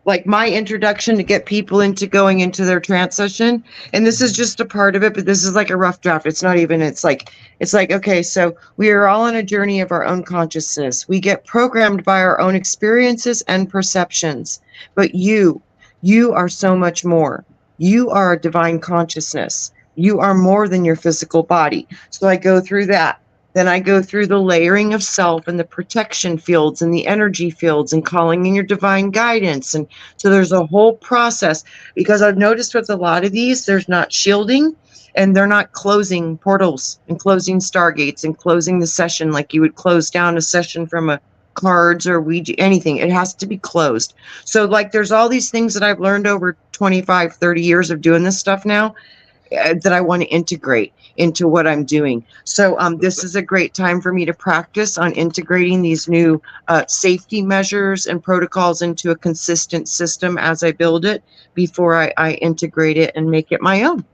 like my introduction to get people into going into their trance session, and this is just a part of it, but this is like a rough draft. It's not even, it's like okay, so we are all on a journey of our own consciousness. We get programmed by our own experiences and perceptions, but you are so much more. You are a divine consciousness. You are more than your physical body. So I go through that. Then I go through the layering of self and the protection fields and the energy fields and calling in your divine guidance. And so there's a whole process, because I've noticed with a lot of these, there's not shielding and they're not closing portals and closing stargates and closing the session like you would close down a session from a cards or Ouija, anything. It has to be closed. So like there's all these things that I've learned over 25, 30 years of doing this stuff now that I want to integrate into what I'm doing. So this is a great time for me to practice on integrating these new safety measures and protocols into a consistent system as I build it before I integrate it and make it my own.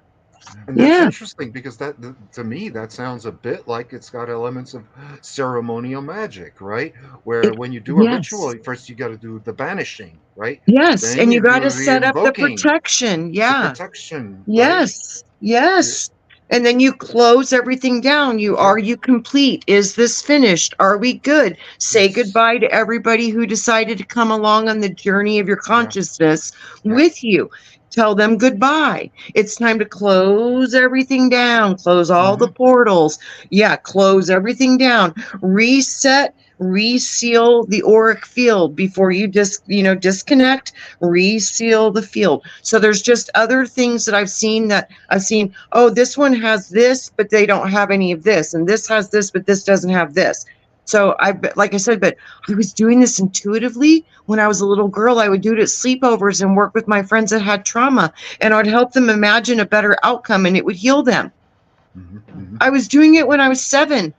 And that's Yeah. interesting because to me, that sounds a bit like it's got elements of ceremonial magic, right? Where when you do a Yes. ritual, first you got to do the banishing, right? Yes, Then and you you got do to the set up the invoking, protection. the Yeah. protection, right? Yes. Yes. And then you close everything down. Are you complete? Is this finished? Are we good? Say Yes. goodbye to everybody who decided to come along on the journey of your consciousness with you. Tell them goodbye. It's time to close everything down. Close all the portals. Yeah, close everything down. Reset, reseal the auric field before you disconnect, reseal the field. So there's just other things that I've seen, oh, this one has this, but they don't have any of this, and this has this, but this doesn't have this. So like I said, but I was doing this intuitively when I was a little girl. I would do it at sleepovers and work with my friends that had trauma, and I would help them imagine a better outcome, and it would heal them. I was doing it when I was 7.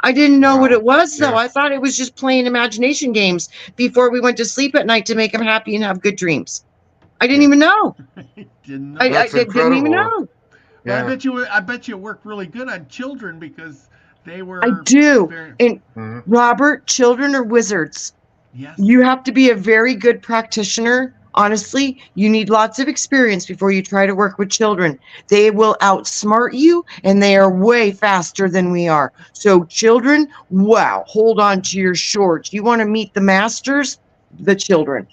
I didn't know what it was, though. I thought it was just playing imagination games before we went to sleep at night to make them happy and have good dreams. I didn't even know. Didn't know. I didn't even know. Well, I bet you work really good on children because they were. I do. And Robert, children are wizards. Yes. You have to be a very good practitioner. Honestly, you need lots of experience before you try to work with children. They will outsmart you, and they are way faster than we are. So children, wow, hold on to your shorts. You want to meet the masters? The children.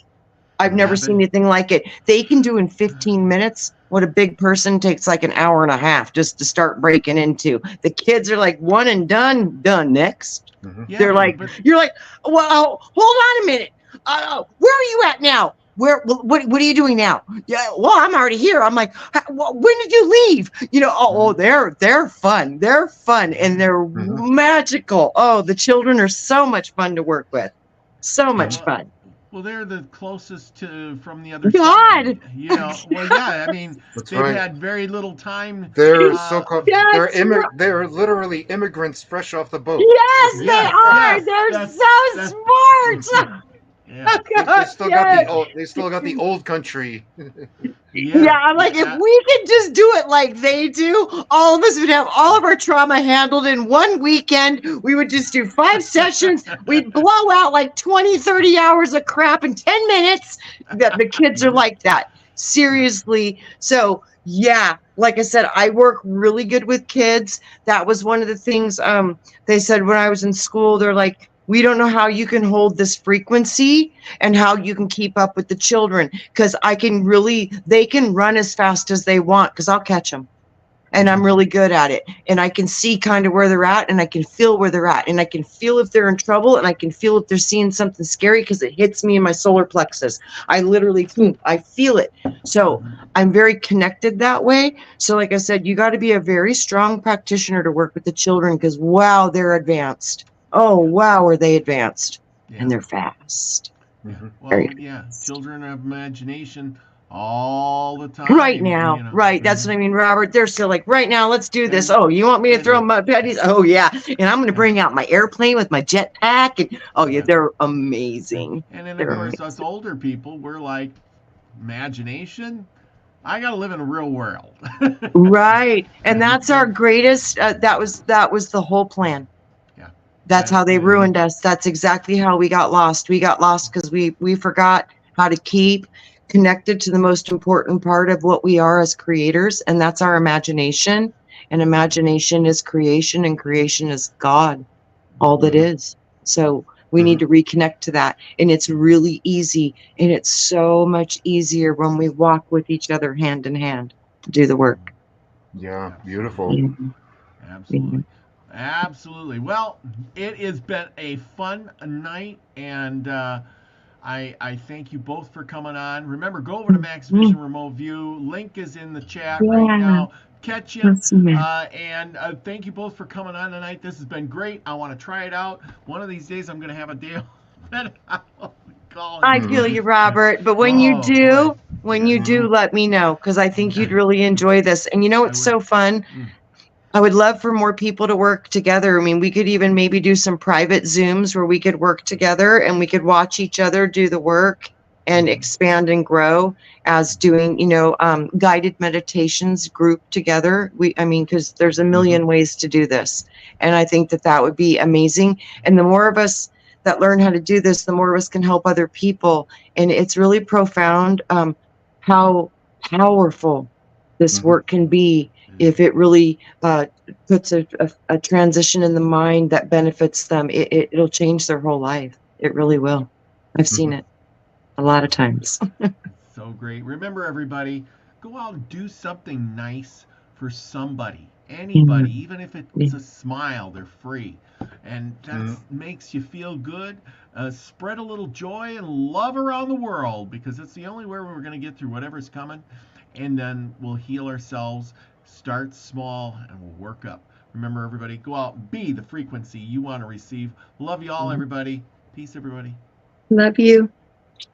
I've never seen anything like it. They can do in 15 minutes what a big person takes like an hour and a half just to start breaking into. The kids are like one and done next. Yeah, They're like, you're like, well, hold on a minute. Where are you at now? What are you doing now? Yeah, well, I'm already here. I'm like, when did you leave? They're fun. They're fun and they're magical. Oh, the children are so much fun to work with. So much fun. Well, they're the closest from the other God. side. Well, yeah. I mean, they've had very little time. They're so-called. They're literally immigrants fresh off the boat. Yes, they are. They're so smart. Yeah. They still got the old country. Yeah, I'm like, if we could just do it like they do, all of us would have all of our trauma handled in one weekend. We would just do 5 sessions. We'd blow out like 20, 30 hours of crap in 10 minutes. The kids are like that. Seriously. So, yeah, like I said, I work really good with kids. That was one of the things they said when I was in school. They're like, we don't know how you can hold this frequency and how you can keep up with the children, because they can run as fast as they want because I'll catch them. And I'm really good at it. And I can see kind of where they're at, and I can feel where they're at. And I can feel if they're in trouble, and I can feel if they're seeing something scary because it hits me in my solar plexus. I literally, I feel it. So I'm very connected that way. So like I said, you got to be a very strong practitioner to work with the children because, wow, they're advanced. Oh, wow, are they advanced. Yeah. And they're fast. Yeah. Well, Very yeah, fast. children have imagination all the time. Right now, right. That's what I mean, Robert. They're still like, right now, let's do this. And- Oh, you want me to throw my petties? Oh, yeah. And I'm going to bring out my airplane with my jetpack. And oh, yeah, they're amazing. And then, They're of course, us older people, we're like, imagination? I got to live in a real world. Right. And that's our greatest, that was the whole plan. Yeah. That's how they ruined us. That's exactly how we got lost. We got lost because we forgot how to keep connected to the most important part of what we are as creators, and that's our imagination. And imagination is creation, and creation is God, all that is. So we need to reconnect to that. And it's really easy, and it's so much easier when we walk with each other hand in hand to do the work. Yeah, beautiful. Absolutely. Absolutely. Well, it has been a fun night, and I thank you both for coming on. Remember, go over to Max Vision Remote View. Link is in the chat right now. Catch you. And thank you both for coming on tonight. This has been great. I want to try it out. One of these days, I'm going to have a deal that I will call. I feel you, Robert. But when you do, let me know, because I think you'd really enjoy this. And you know what's so fun? I would love for more people to work together. I mean, we could even maybe do some private Zooms where we could work together and we could watch each other do the work and expand and grow as doing, guided meditations grouped together. Because there's a million ways to do this. And I think that would be amazing. And the more of us that learn how to do this, the more of us can help other people. And it's really profound how powerful this work can be if it really puts a transition in the mind that benefits them. It'll change their whole life. It really will. I've seen it a lot of times. So great. Remember, everybody, go out and do something nice for somebody, anybody, even if it's a smile. They're free. And that makes you feel good. Spread a little joy and love around the world, because it's the only way we're going to get through whatever's coming. And then we'll heal ourselves. Start small and we'll work up. Remember, everybody, go out and be the frequency you want to receive. Love you all, everybody. Peace, everybody. Love you.